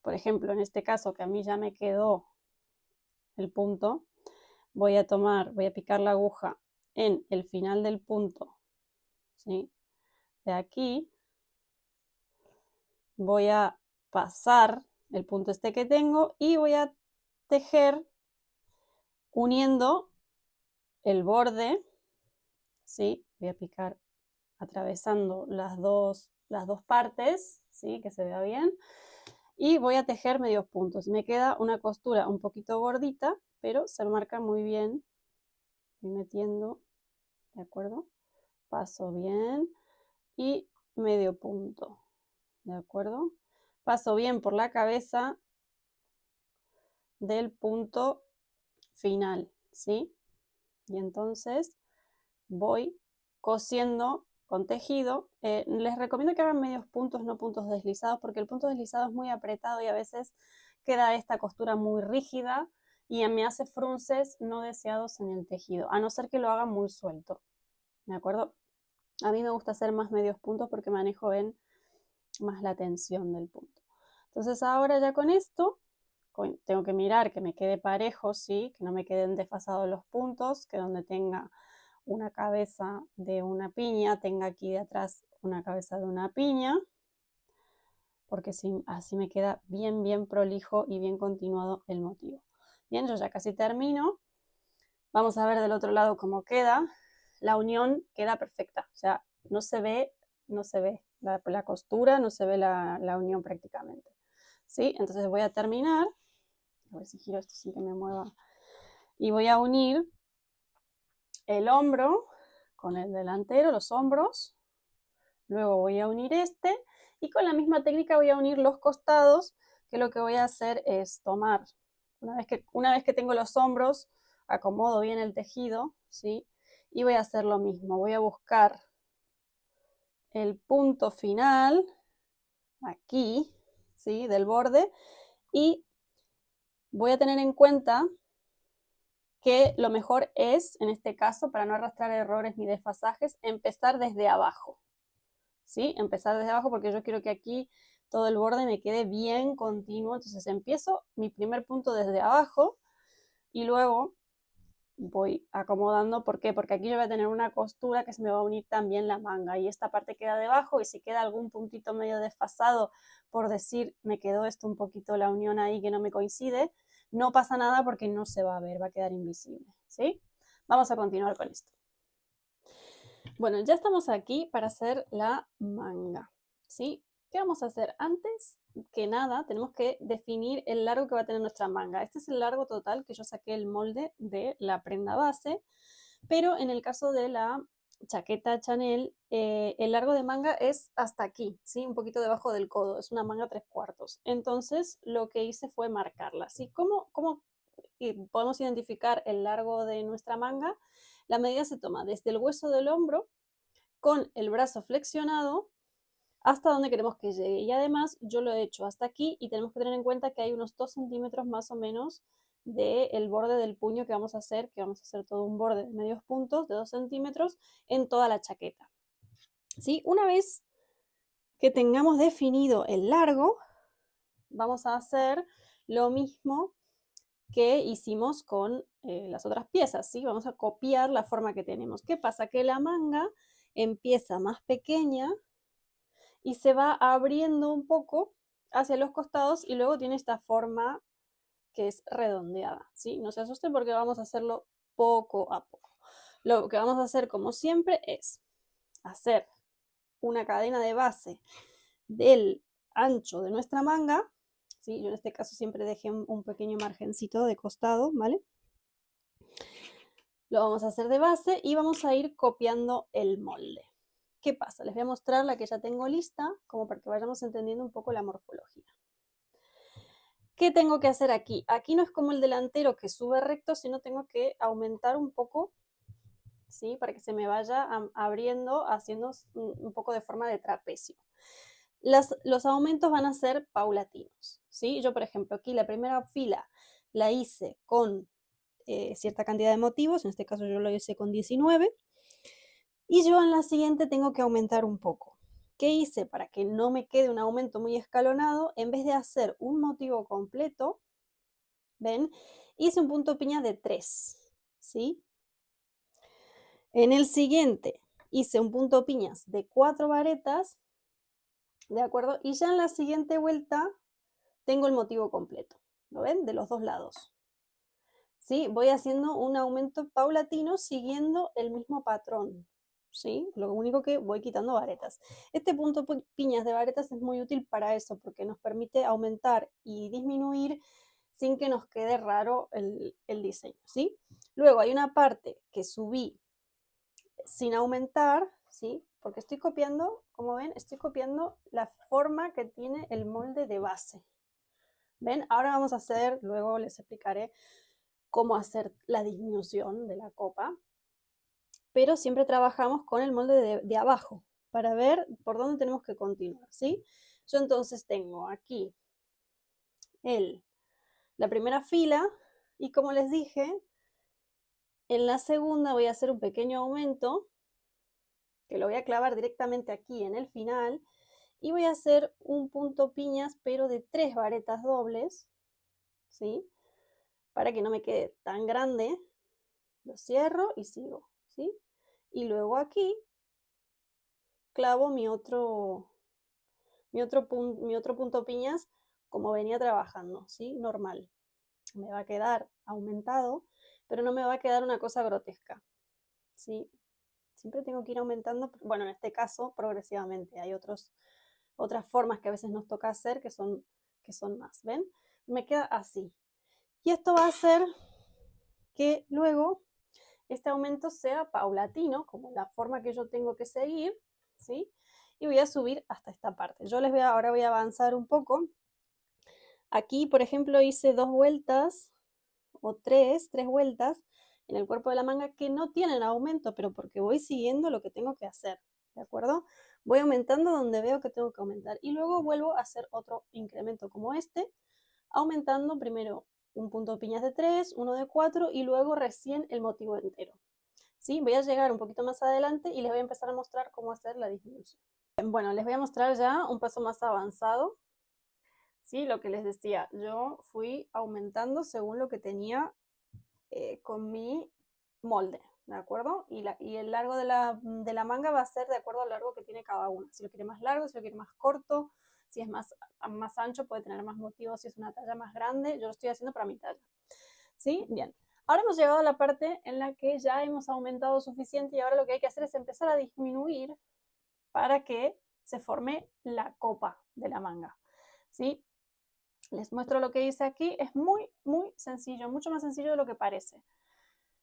Por ejemplo, en este caso que a mí ya me quedó el punto, voy a picar la aguja en el final del punto, ¿sí? De aquí voy a pasar el punto este que tengo y voy a tejer uniendo el borde, ¿sí? Voy a picar atravesando las dos partes, ¿sí? Que se vea bien. Y voy a tejer medios puntos. Me queda una costura un poquito gordita, pero se marca muy bien. Voy metiendo, ¿de acuerdo? Paso bien y medio punto, ¿de acuerdo? Paso bien por la cabeza del punto final, ¿sí? Y entonces voy cosiendo con tejido. Les recomiendo que hagan medios puntos, no puntos deslizados, porque el punto deslizado es muy apretado y a veces queda esta costura muy rígida y me hace frunces no deseados en el tejido, a no ser que lo hagan muy suelto, ¿de acuerdo? A mí me gusta hacer más medios puntos porque manejo más la tensión del punto. Entonces ahora ya con esto tengo que mirar que me quede parejo, ¿sí? Que no me queden desfasados los puntos, que donde tenga una cabeza de una piña, tenga aquí de atrás una cabeza de una piña, porque así me queda bien, bien prolijo y bien continuado el motivo. Bien, yo ya casi termino. Vamos a ver del otro lado cómo queda. La unión queda perfecta, o sea, no se ve la costura, no se ve la unión prácticamente. ¿Sí? Entonces voy a terminar, a ver si giro esto sin que me mueva, y voy a unir el hombro con el delantero, los hombros, luego voy a unir este, y con la misma técnica voy a unir los costados, que lo que voy a hacer es tomar, una vez que tengo los hombros, acomodo bien el tejido, ¿sí? Y voy a hacer lo mismo, voy a buscar el punto final, aquí, ¿sí? Del borde, y voy a tener en cuenta que lo mejor es, en este caso, para no arrastrar errores ni desfasajes, empezar desde abajo, ¿sí? Empezar desde abajo porque yo quiero que aquí todo el borde me quede bien continuo, entonces empiezo mi primer punto desde abajo y luego voy acomodando. ¿Por qué? Porque aquí yo voy a tener una costura que se me va a unir también la manga y esta parte queda debajo, y si queda algún puntito medio desfasado, por decir, me quedó esto un poquito la unión ahí que no me coincide, no pasa nada porque no se va a ver, va a quedar invisible, ¿sí? Vamos a continuar con esto. Bueno, ya estamos aquí para hacer la manga, ¿sí? ¿Qué vamos a hacer? Antes que nada, tenemos que definir el largo que va a tener nuestra manga. Este es el largo total que yo saqué el molde de la prenda base, pero en el caso de la chaqueta Chanel, el largo de manga es hasta aquí, ¿sí? Un poquito debajo del codo, es una manga 3/4. Entonces, lo que hice fue marcarla, ¿sí? ¿Cómo podemos identificar el largo de nuestra manga? La medida se toma desde el hueso del hombro con el brazo flexionado hasta donde queremos que llegue. Y además yo lo he hecho hasta aquí, y tenemos que tener en cuenta que hay unos 2 centímetros más o menos del borde del puño que vamos a hacer todo un borde de medios puntos de 2 centímetros en toda la chaqueta. ¿Sí? Una vez que tengamos definido el largo, vamos a hacer lo mismo que hicimos con las otras piezas, ¿sí? Vamos a copiar la forma que tenemos. ¿Qué pasa? Que la manga empieza más pequeña y se va abriendo un poco hacia los costados y luego tiene esta forma que es redondeada, ¿sí? No se asusten porque vamos a hacerlo poco a poco. Lo que vamos a hacer, como siempre, es hacer una cadena de base del ancho de nuestra manga, ¿sí? Yo en este caso siempre dejé un pequeño margencito de costado, ¿vale? Lo vamos a hacer de base y vamos a ir copiando el molde. ¿Qué pasa? Les voy a mostrar la que ya tengo lista, como para que vayamos entendiendo un poco la morfología. ¿Qué tengo que hacer aquí? Aquí no es como el delantero que sube recto, sino tengo que aumentar un poco, ¿sí? Para que se me vaya abriendo, haciendo un poco de forma de trapecio. Los aumentos van a ser paulatinos, ¿sí? Yo, por ejemplo, aquí la primera fila la hice con cierta cantidad de motivos, en este caso yo lo hice con 19, y yo en la siguiente tengo que aumentar un poco. ¿Qué hice? Para que no me quede un aumento muy escalonado, en vez de hacer un motivo completo, ¿ven? Hice un punto piña de 3, ¿sí? En el siguiente hice un punto piñas de 4 varetas, ¿de acuerdo? Y ya en la siguiente vuelta tengo el motivo completo, ¿lo ven? De los dos lados. ¿Sí? Voy haciendo un aumento paulatino siguiendo el mismo patrón, ¿sí? Lo único que voy quitando varetas. Este punto piñas de varetas es muy útil para eso, porque nos permite aumentar y disminuir sin que nos quede raro el diseño, ¿sí? Luego hay una parte que subí sin aumentar, ¿sí? Porque estoy copiando, como ven, estoy copiando la forma que tiene el molde de base. ¿Ven? Ahora vamos a hacer, luego les explicaré cómo hacer la disminución de la copa, pero siempre trabajamos con el molde de abajo para ver por dónde tenemos que continuar, ¿sí? Yo entonces tengo aquí la primera fila, y como les dije, en la segunda voy a hacer un pequeño aumento que lo voy a clavar directamente aquí en el final, y voy a hacer un punto piñas pero de 3 varetas dobles, ¿sí? Para que no me quede tan grande, lo cierro y sigo, ¿sí? Y luego aquí clavo mi otro punto piñas como venía trabajando, ¿sí? Normal. Me va a quedar aumentado, pero no me va a quedar una cosa grotesca, ¿sí? Siempre tengo que ir aumentando, bueno, en este caso progresivamente. Hay otras formas que a veces nos toca hacer que son más, ¿ven? Me queda así. Y esto va a hacer que luego este aumento sea paulatino, como la forma que yo tengo que seguir, ¿sí? Y voy a subir hasta esta parte. Yo ahora voy a avanzar un poco. Aquí, por ejemplo, hice 2 vueltas o 3 vueltas en el cuerpo de la manga que no tienen aumento, pero porque voy siguiendo lo que tengo que hacer, ¿de acuerdo? Voy aumentando donde veo que tengo que aumentar y luego vuelvo a hacer otro incremento como este, aumentando primero un punto de piñas de 3, uno de 4 y luego recién el motivo entero. ¿Sí? Voy a llegar un poquito más adelante y les voy a empezar a mostrar cómo hacer la disminución. Bueno, les voy a mostrar ya un paso más avanzado. ¿Sí? Lo que les decía, yo fui aumentando según lo que tenía con mi molde, ¿de acuerdo? Y el largo de la manga va a ser de acuerdo al largo que tiene cada uno. Si lo quiere más largo, si lo quiere más corto, si es más ancho puede tener más motivos, si es una talla más grande, yo lo estoy haciendo para mi talla. ¿Sí? Bien. Ahora hemos llegado a la parte en la que ya hemos aumentado suficiente y ahora lo que hay que hacer es empezar a disminuir para que se forme la copa de la manga. ¿Sí? Les muestro lo que hice aquí. Es muy, muy sencillo, mucho más sencillo de lo que parece.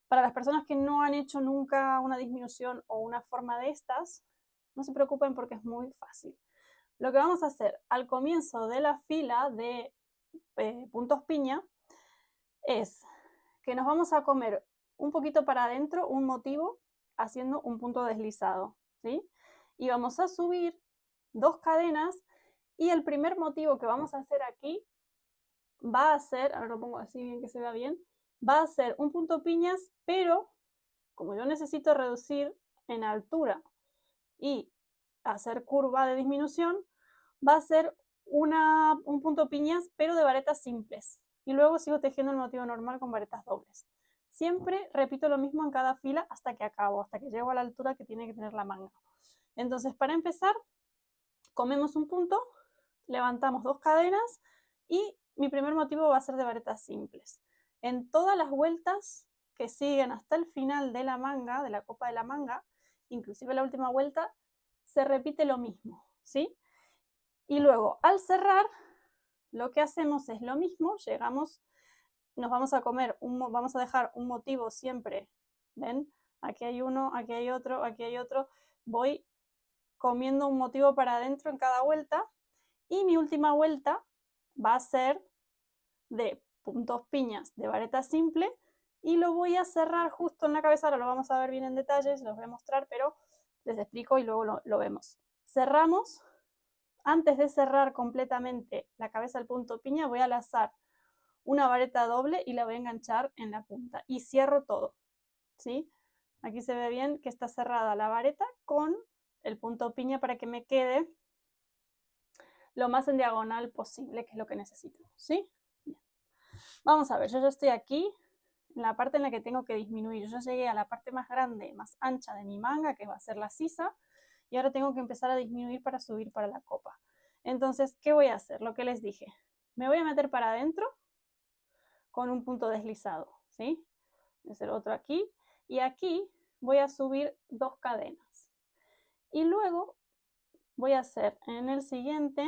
Para las personas que no han hecho nunca una disminución o una forma de estas, no se preocupen porque es muy fácil. Lo que vamos a hacer al comienzo de la fila de puntos piña es que nos vamos a comer un poquito para adentro un motivo haciendo un punto deslizado, ¿sí? Y vamos a subir 2 cadenas y el primer motivo que vamos a hacer aquí va a ser, ahora lo pongo así bien que se vea bien, va a ser un punto piñas, pero como yo necesito reducir en altura y hacer curva de disminución, va a ser un punto piñas, pero de varetas simples. Y luego sigo tejiendo el motivo normal con varetas dobles. Siempre repito lo mismo en cada fila hasta que acabo, hasta que llego a la altura que tiene que tener la manga. Entonces, para empezar, comemos un punto, levantamos 2 cadenas y mi primer motivo va a ser de varetas simples. En todas las vueltas que siguen hasta el final de la manga, de la copa de la manga, inclusive la última vuelta, se repite lo mismo, ¿sí? Y luego, al cerrar, lo que hacemos es lo mismo, llegamos, nos vamos a comer, vamos a dejar un motivo siempre, ¿ven? Aquí hay uno, aquí hay otro, aquí hay otro, voy comiendo un motivo para adentro en cada vuelta y mi última vuelta va a ser de puntos piñas de vareta simple y lo voy a cerrar justo en la cabeza. Ahora lo vamos a ver bien en detalle, se los voy a mostrar, pero les explico y luego lo vemos. Cerramos. Antes de cerrar completamente la cabeza del punto piña, voy a lazar una vareta doble y la voy a enganchar en la punta y cierro todo, ¿sí? Aquí se ve bien que está cerrada la vareta con el punto piña para que me quede lo más en diagonal posible, que es lo que necesito, ¿sí? Bien. Vamos a ver, yo ya estoy aquí en la parte en la que tengo que disminuir. Yo llegué a la parte más grande, más ancha de mi manga, que va a ser la sisa, y ahora tengo que empezar a disminuir para subir para la copa. Entonces, ¿qué voy a hacer? Lo que les dije. Me voy a meter para adentro con un punto deslizado, ¿sí? Voy a hacer otro aquí, y aquí voy a subir 2 cadenas. Y luego voy a hacer en el siguiente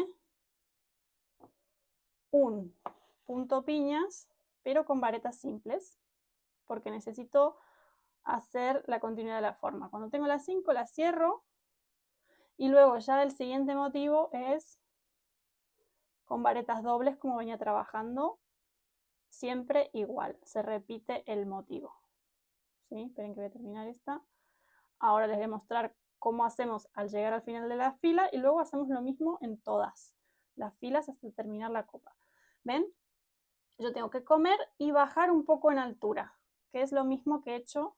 un punto piñas, pero con varetas simples, porque necesito hacer la continuidad de la forma. Cuando tengo las 5, las cierro y luego ya el siguiente motivo es con varetas dobles como venía trabajando, siempre igual, se repite el motivo. ¿Sí? Esperen que voy a terminar esta. Ahora les voy a mostrar cómo hacemos al llegar al final de la fila y luego hacemos lo mismo en todas las filas hasta terminar la copa. ¿Ven? Yo tengo que comer y bajar un poco en altura, que es lo mismo que he hecho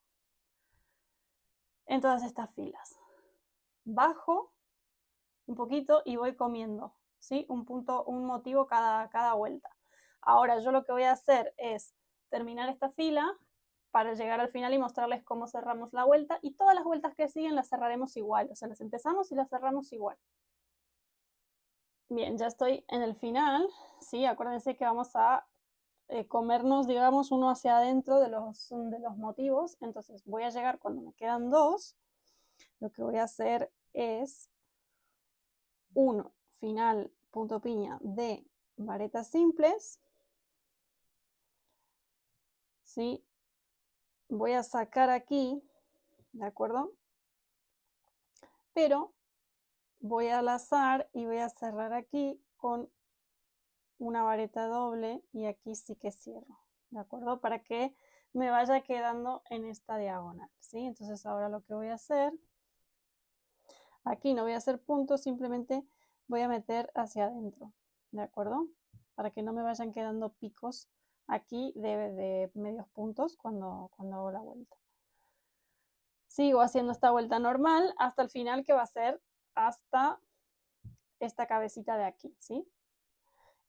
en todas estas filas. Bajo un poquito y voy comiendo, ¿sí? Un motivo cada vuelta. Ahora yo lo que voy a hacer es terminar esta fila para llegar al final y mostrarles cómo cerramos la vuelta, y todas las vueltas que siguen las cerraremos igual, o sea, las empezamos y las cerramos igual. Bien, ya estoy en el final, ¿sí? Acuérdense que vamos a comernos, digamos, uno hacia adentro de los motivos, entonces voy a llegar cuando me quedan 2, lo que voy a hacer es 1 final punto piña de varetas simples, ¿sí? Voy a sacar aquí, ¿de acuerdo? Pero voy a lazar y voy a cerrar aquí con una vareta doble y aquí sí que cierro, ¿de acuerdo? Para que me vaya quedando en esta diagonal, ¿sí? Entonces ahora lo que voy a hacer, aquí no voy a hacer puntos, simplemente voy a meter hacia adentro, ¿de acuerdo? Para que no me vayan quedando picos aquí de medios puntos cuando hago la vuelta. Sigo haciendo esta vuelta normal hasta el final, que va a ser hasta esta cabecita de aquí, ¿sí?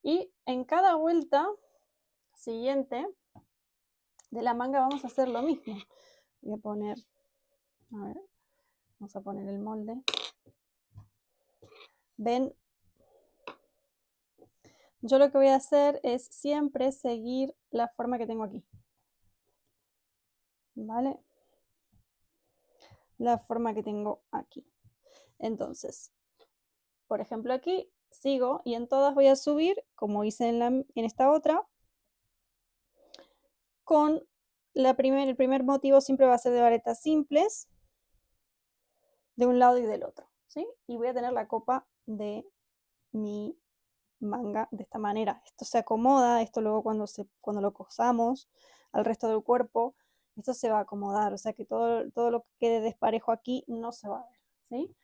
Y en cada vuelta siguiente de la manga vamos a hacer lo mismo. Voy a poner, a ver, vamos a poner el molde. Ven, yo lo que voy a hacer es siempre seguir la forma que tengo aquí, ¿vale? La forma que tengo aquí. Entonces, por ejemplo, aquí sigo y en todas voy a subir, como hice en esta otra, con el primer motivo siempre va a ser de varetas simples, de un lado y del otro, ¿sí? Y voy a tener la copa de mi manga de esta manera. Esto se acomoda, esto luego cuando lo cosamos al resto del cuerpo, esto se va a acomodar, o sea que todo lo que quede desparejo aquí no se va a ver, ¿sí?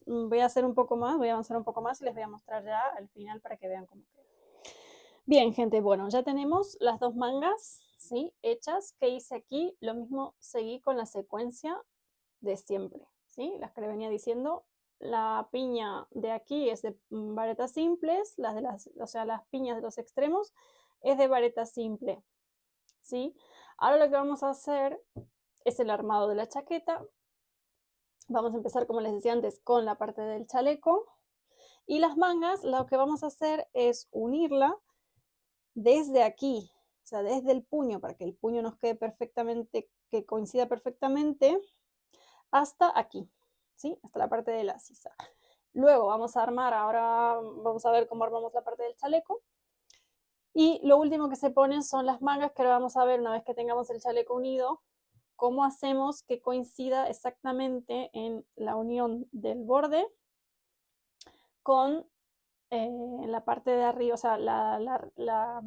Voy a hacer un poco más, voy a avanzar un poco más y les voy a mostrar ya al final para que vean cómo queda. Bien, gente, bueno, ya tenemos las 2 mangas, ¿sí? Hechas. ¿Qué hice aquí? Lo mismo seguí con la secuencia de siempre, ¿sí? Las que le venía diciendo. La piña de aquí es de varetas simples, o sea, las piñas de los extremos es de vareta simple, ¿sí? Ahora lo que vamos a hacer es el armado de la chaqueta. Vamos a empezar, como les decía antes, con la parte del chaleco. Y las mangas, lo que vamos a hacer es unirla desde aquí, o sea, desde el puño, para que el puño nos quede perfectamente, que coincida perfectamente, hasta aquí, ¿sí? Hasta la parte de la sisa. Luego vamos a armar, ahora vamos a ver cómo armamos la parte del chaleco. Y lo último que se ponen son las mangas, que ahora vamos a ver una vez que tengamos el chaleco unido, cómo hacemos que coincida exactamente en la unión del borde con la parte de arriba, o sea, la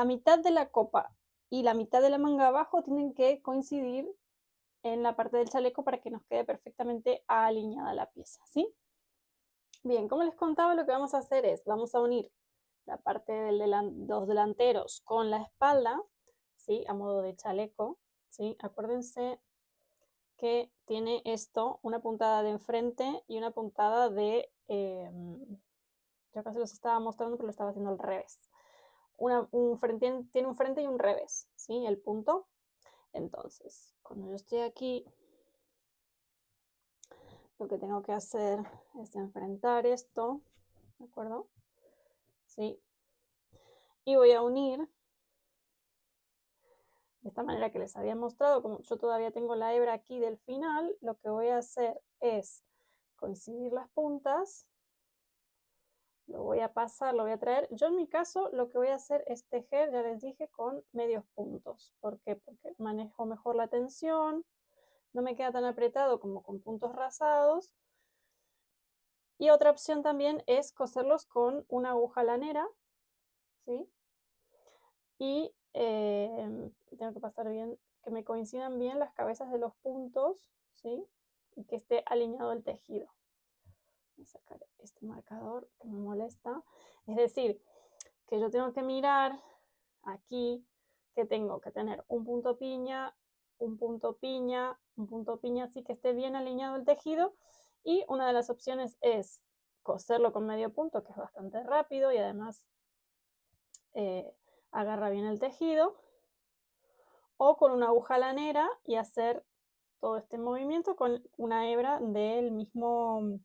mitad de la copa y la mitad de la manga abajo tienen que coincidir en la parte del chaleco para que nos quede perfectamente alineada la pieza, ¿sí? Bien, como les contaba, lo que vamos a hacer es, vamos a unir la parte de los delanteros con la espalda, ¿sí? A modo de chaleco, ¿sí? Acuérdense que tiene esto una puntada de enfrente y una puntada de... yo casi los estaba mostrando, pero lo estaba haciendo al revés. Tiene un frente y un revés, ¿sí? El punto. Entonces, cuando yo estoy aquí, lo que tengo que hacer es enfrentar esto, ¿de acuerdo? ¿Sí? Y voy a unir de esta manera que les había mostrado. Como yo todavía tengo la hebra aquí del final, lo que voy a hacer es coincidir las puntas, lo voy a pasar, lo voy a traer. Yo en mi caso lo que voy a hacer es tejer, ya les dije, con medios puntos. ¿Por qué? Porque manejo mejor la tensión, no me queda tan apretado como con puntos rasados. Y otra opción también es coserlos con una aguja lanera, ¿sí? Y tengo que pasar bien, que me coincidan bien las cabezas de los puntos, ¿sí? Y que esté alineado el tejido. Voy a sacar este marcador que me molesta. Es decir, que yo tengo que mirar aquí que tengo que tener un punto piña, un punto piña, un punto piña, así que esté bien alineado el tejido. Y una de las opciones es coserlo con medio punto, que es bastante rápido y además agarra bien el tejido, o con una aguja lanera y hacer todo este movimiento con una hebra del mismo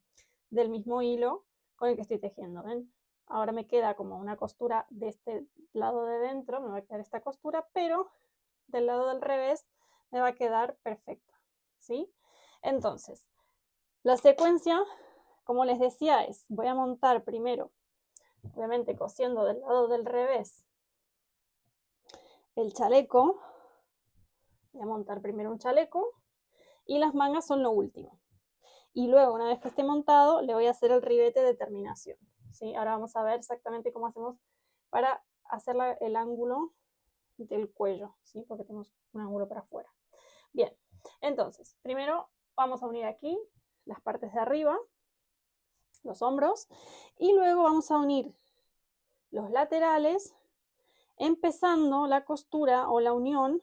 hilo con el que estoy tejiendo, ¿ven? Ahora me queda como una costura de este lado de dentro, me va a quedar esta costura, pero del lado del revés me va a quedar perfecta, ¿sí? Entonces, la secuencia, como les decía, es, voy a montar primero, obviamente cosiendo del lado del revés, el chaleco. Voy a montar primero un chaleco y las mangas son lo último. Y luego, una vez que esté montado, le voy a hacer el ribete de terminación, ¿sí? Ahora vamos a ver exactamente cómo hacemos para hacer el ángulo del cuello, ¿sí? Porque tenemos un ángulo para afuera. Bien, entonces, primero vamos a unir aquí las partes de arriba, los hombros, y luego vamos a unir los laterales, empezando la costura o la unión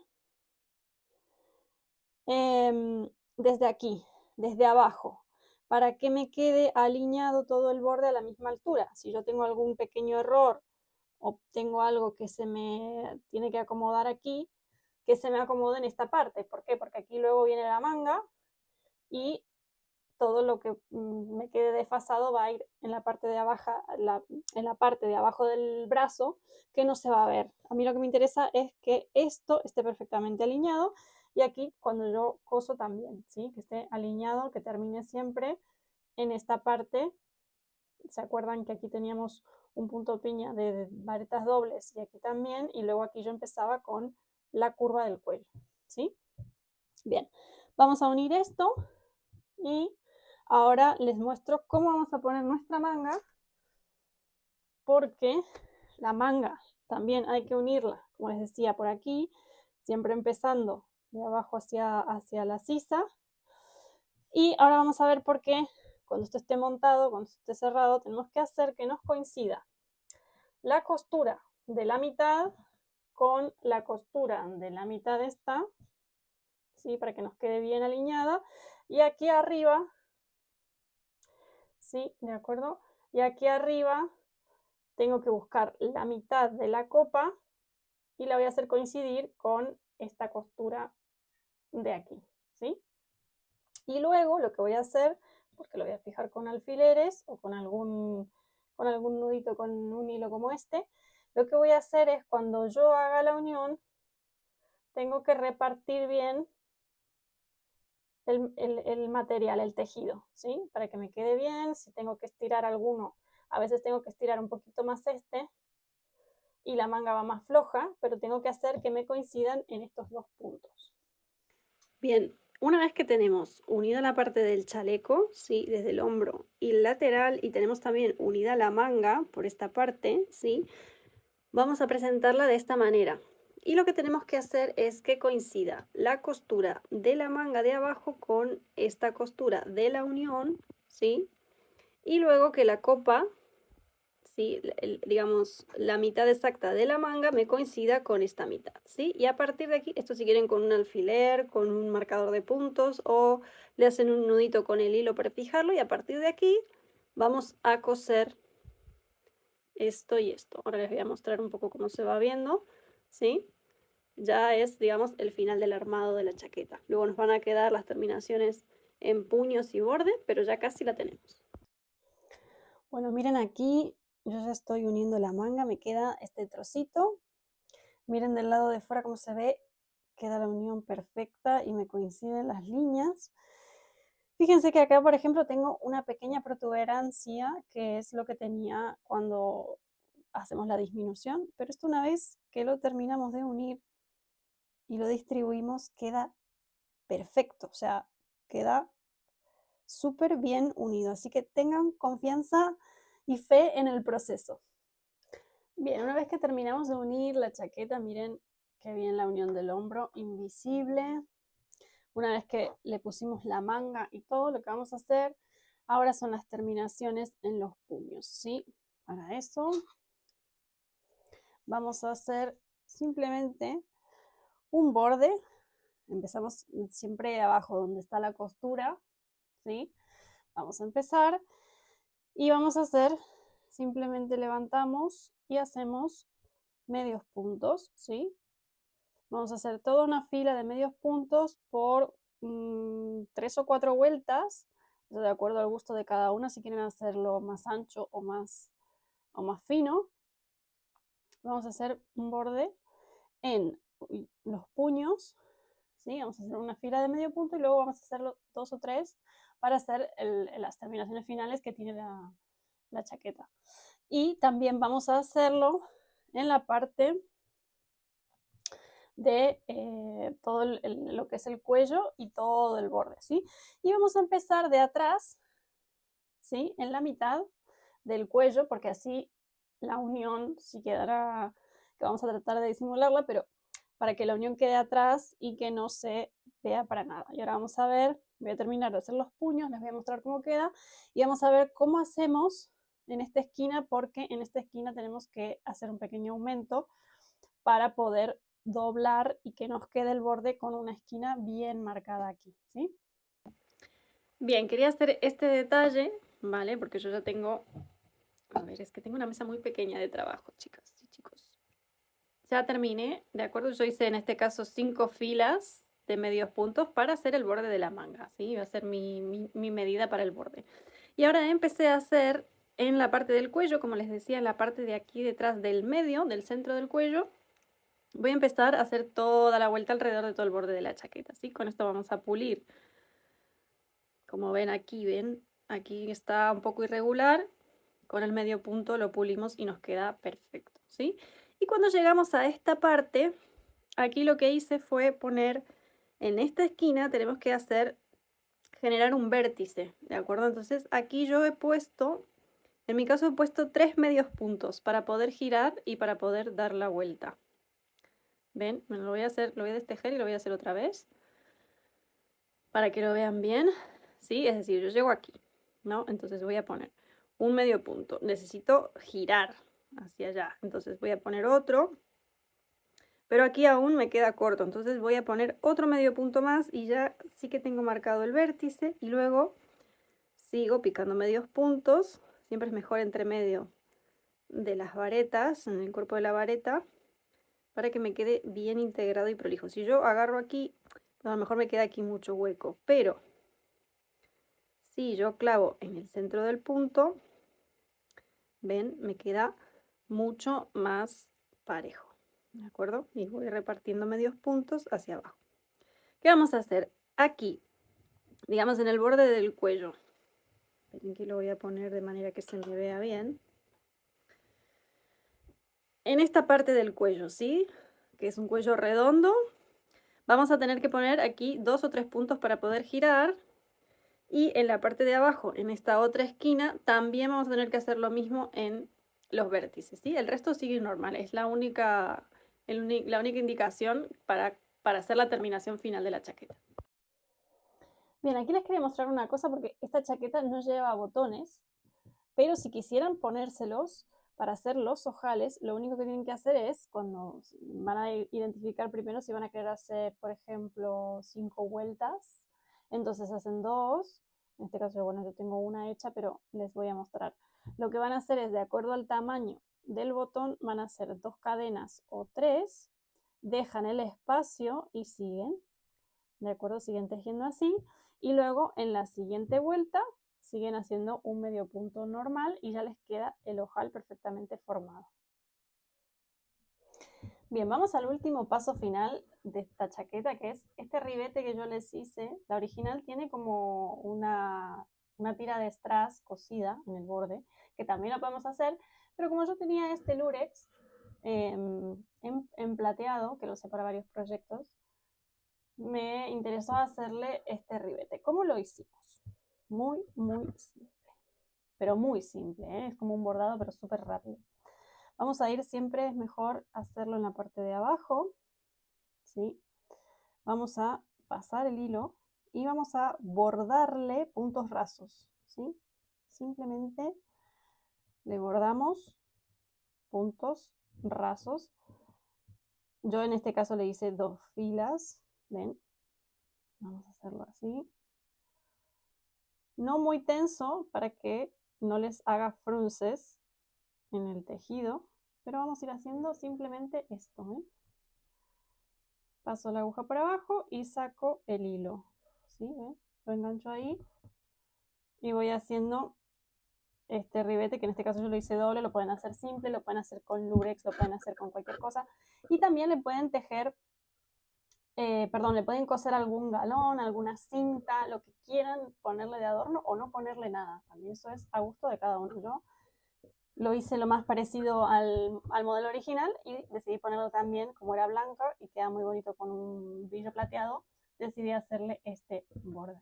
desde aquí, desde abajo, para que me quede alineado todo el borde a la misma altura. Si yo tengo algún pequeño error o tengo algo que se me tiene que acomodar aquí, que se me acomode en esta parte. ¿Por qué? Porque aquí luego viene la manga y todo lo que me quede desfasado va a ir en la parte de abajo, en la parte de abajo del brazo, que no se va a ver. A mí lo que me interesa es que esto esté perfectamente alineado y aquí cuando yo coso también, ¿sí? Que esté alineado, que termine siempre en esta parte. ¿Se acuerdan que aquí teníamos un punto piña de varetas dobles y aquí también? Y luego aquí yo empezaba con la curva del cuello, ¿sí? Bien, vamos a unir esto y ahora les muestro cómo vamos a poner nuestra manga, porque la manga también hay que unirla, como les decía, por aquí, siempre empezando de abajo hacia la sisa. Y ahora vamos a ver por qué cuando esto esté montado, cuando esto esté cerrado, tenemos que hacer que nos coincida la costura de la mitad con la costura de la mitad de esta, ¿sí? Para que nos quede bien alineada. Y aquí arriba, ¿sí? ¿De acuerdo? Y aquí arriba tengo que buscar la mitad de la copa y la voy a hacer coincidir con esta costura de aquí, ¿sí? Y luego lo que voy a hacer, porque lo voy a fijar con alfileres o con algún nudito con un hilo como este, lo que voy a hacer es cuando yo haga la unión, tengo que repartir bien el material, el tejido, ¿sí? Para que me quede bien. Si tengo que estirar alguno, a veces tengo que estirar un poquito más este y la manga va más floja, pero tengo que hacer que me coincidan en estos dos puntos. Bien, una vez que tenemos unida la parte del chaleco, ¿sí? Desde el hombro y el lateral, y tenemos también unida la manga por esta parte, ¿sí? Vamos a presentarla de esta manera. Y lo que tenemos que hacer es que coincida la costura de la manga de abajo con esta costura de la unión, ¿sí? Y luego que la copa, ¿sí? Digamos, la mitad exacta de la manga me coincida con esta mitad, ¿sí? Y a partir de aquí, esto si quieren con un alfiler, con un marcador de puntos, o le hacen un nudito con el hilo para fijarlo, y a partir de aquí vamos a coser esto y esto. Ahora les voy a mostrar un poco cómo se va viendo, ¿sí? Ya es, digamos, el final del armado de la chaqueta. Luego nos van a quedar las terminaciones en puños y borde, pero ya casi la tenemos. Bueno, miren aquí, yo ya estoy uniendo la manga, me queda este trocito. Miren del lado de fuera cómo se ve, queda la unión perfecta y me coinciden las líneas. Fíjense que acá, por ejemplo, tengo una pequeña protuberancia, que es lo que tenía cuando hacemos la disminución, pero esto una vez que lo terminamos de unir y lo distribuimos, queda perfecto, o sea, queda súper bien unido, así que tengan confianza y fe en el proceso. Bien, una vez que terminamos de unir la chaqueta, miren qué bien la unión del hombro invisible. Una vez que le pusimos la manga y todo, lo que vamos a hacer ahora son las terminaciones en los puños, ¿sí? Para eso vamos a hacer simplemente un borde. Empezamos siempre abajo donde está la costura, ¿sí? Vamos a empezar y vamos a hacer, simplemente levantamos y hacemos medios puntos, ¿sí? Vamos a hacer toda una fila de medios puntos por 3 o 4 vueltas, de acuerdo al gusto de cada una, si quieren hacerlo más ancho o más fino. Vamos a hacer un borde en los puños, ¿sí? Vamos a hacer una fila de medio punto y luego vamos a hacerlo 2 o 3 para hacer las terminaciones finales que tiene la chaqueta. Y también vamos a hacerlo en la parte de todo lo que es el cuello y todo el borde, ¿sí? Y vamos a empezar de atrás, ¿sí? En la mitad del cuello, porque así la unión sí quedará, que vamos a tratar de disimularla, pero para que la unión quede atrás y que no se vea para nada. Y ahora vamos a ver, voy a terminar de hacer los puños, les voy a mostrar cómo queda y vamos a ver cómo hacemos en esta esquina, porque en esta esquina tenemos que hacer un pequeño aumento para poder doblar y que nos quede el borde con una esquina bien marcada aquí, ¿sí? Bien, quería hacer este detalle, ¿vale? Porque yo ya tengo, a ver, es que tengo una mesa muy pequeña de trabajo, chicas y chicos. Ya terminé, ¿de acuerdo? Yo hice en este caso 5 filas de medios puntos para hacer el borde de la manga, ¿sí? Va a ser mi medida para el borde. Y ahora empecé a hacer en la parte del cuello, como les decía, en la parte de aquí detrás del medio, del centro del cuello, voy a empezar a hacer toda la vuelta alrededor de todo el borde de la chaqueta, ¿sí? Con esto vamos a pulir. Como ven, aquí está un poco irregular. Con el medio punto lo pulimos y nos queda perfecto, ¿sí? Y cuando llegamos a esta parte, aquí lo que hice fue poner en esta esquina, tenemos que generar un vértice, ¿de acuerdo? Entonces aquí yo he puesto, en mi caso he puesto 3 medios puntos para poder girar y para poder dar la vuelta. ¿Ven? Me lo voy a hacer, lo voy a destejer y lo voy a hacer otra vez para que lo vean bien, ¿sí? Es decir, yo llego aquí, ¿no? Entonces voy a poner un medio punto. Necesito girar hacia allá. Entonces voy a poner otro, pero aquí aún me queda corto. Entonces voy a poner otro medio punto más y ya sí que tengo marcado el vértice. Y luego sigo picando medios puntos. Siempre es mejor entre medio de las varetas, en el cuerpo de la vareta, para que me quede bien integrado y prolijo. Si yo agarro aquí, a lo mejor me queda aquí mucho hueco, pero si yo clavo en el centro del punto, ven, me queda mucho más parejo, ¿de acuerdo? Y voy repartiendo medios puntos hacia abajo. ¿Qué vamos a hacer? Aquí, digamos en el borde del cuello. Aquí lo voy a poner de manera que se me vea bien. En esta parte del cuello, ¿sí? Que es un cuello redondo. Vamos a tener que poner aquí 2 o 3 puntos para poder girar. Y en la parte de abajo, en esta otra esquina, también vamos a tener que hacer lo mismo en los vértices, ¿sí? El resto sigue normal, es la única indicación para hacer la terminación final de la chaqueta. Bien, aquí les quería mostrar una cosa porque esta chaqueta no lleva botones, pero si quisieran ponérselos para hacer los ojales, lo único que tienen que hacer es, cuando van a identificar primero si van a querer hacer, por ejemplo, 5 vueltas, entonces hacen 2, en este caso, bueno, yo tengo una hecha, pero les voy a mostrar. Lo que van a hacer es, de acuerdo al tamaño del botón, van a hacer 2 cadenas o 3, dejan el espacio y siguen, ¿de acuerdo? Siguen tejiendo así, y luego en la siguiente vuelta siguen haciendo un medio punto normal y ya les queda el ojal perfectamente formado. Bien, vamos al último paso final de esta chaqueta, que es este ribete que yo les hice. La original tiene como una tira de strass cosida en el borde, que también lo podemos hacer, pero como yo tenía este lurex en plateado, que lo usé para varios proyectos, me interesó hacerle este ribete. ¿Cómo lo hicimos? Muy, muy simple, pero muy simple, ¿eh? Es como un bordado, pero súper rápido. Vamos a ir, siempre es mejor hacerlo en la parte de abajo, ¿sí? Vamos a pasar el hilo y vamos a bordarle puntos rasos, ¿sí? Simplemente le bordamos puntos rasos. Yo en este caso le hice 2 filas, ¿ven? Vamos a hacerlo así. No muy tenso para que no les haga frunces en el tejido. pero vamos a ir haciendo simplemente esto, ¿eh? Paso la aguja por abajo y saco el hilo, ¿sí? ¿Ven? Lo engancho ahí y voy haciendo este ribete, que en este caso yo lo hice doble. Lo pueden hacer simple, lo pueden hacer con lurex, lo pueden hacer con cualquier cosa. Y también le pueden tejer, le pueden coser algún galón, alguna cinta, lo que quieran ponerle de adorno o no ponerle nada. También eso es a gusto de cada uno. Yo lo hice lo más parecido al modelo original y decidí ponerlo también, como era blanco y queda muy bonito con un brillo plateado, decidí hacerle este borde.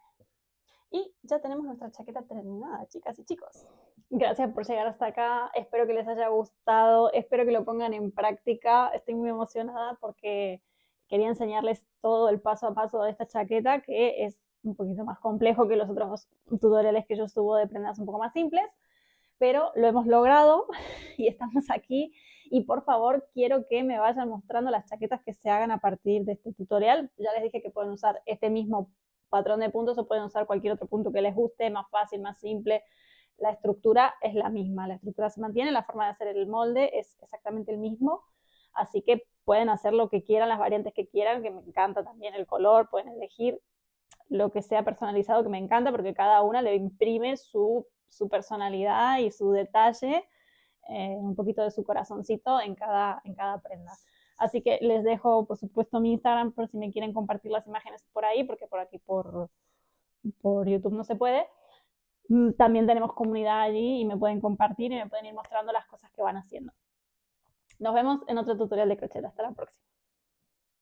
Y ya tenemos nuestra chaqueta terminada, chicas y chicos. Gracias por llegar hasta acá, espero que les haya gustado, espero que lo pongan en práctica. Estoy muy emocionada porque quería enseñarles todo el paso a paso de esta chaqueta, que es un poquito más complejo que los otros tutoriales que yo subo de prendas un poco más simples, pero lo hemos logrado y estamos aquí. Y por favor, quiero que me vayan mostrando las chaquetas que se hagan a partir de este tutorial. Ya les dije que pueden usar este mismo patrón de puntos o pueden usar cualquier otro punto que les guste, más fácil, más simple. La estructura es la misma, la estructura se mantiene, la forma de hacer el molde es exactamente el mismo, así que pueden hacer lo que quieran, las variantes que quieran, que me encanta también el color, pueden elegir lo que sea personalizado, que me encanta, porque cada una le imprime su personalidad y su detalle, un poquito de su corazoncito en cada prenda. Así que les dejo, por supuesto, mi Instagram por si me quieren compartir las imágenes por ahí, porque por aquí por YouTube no se puede. También tenemos comunidad allí y me pueden compartir y me pueden ir mostrando las cosas que van haciendo. Nos vemos en otro tutorial de crochet. Hasta la próxima.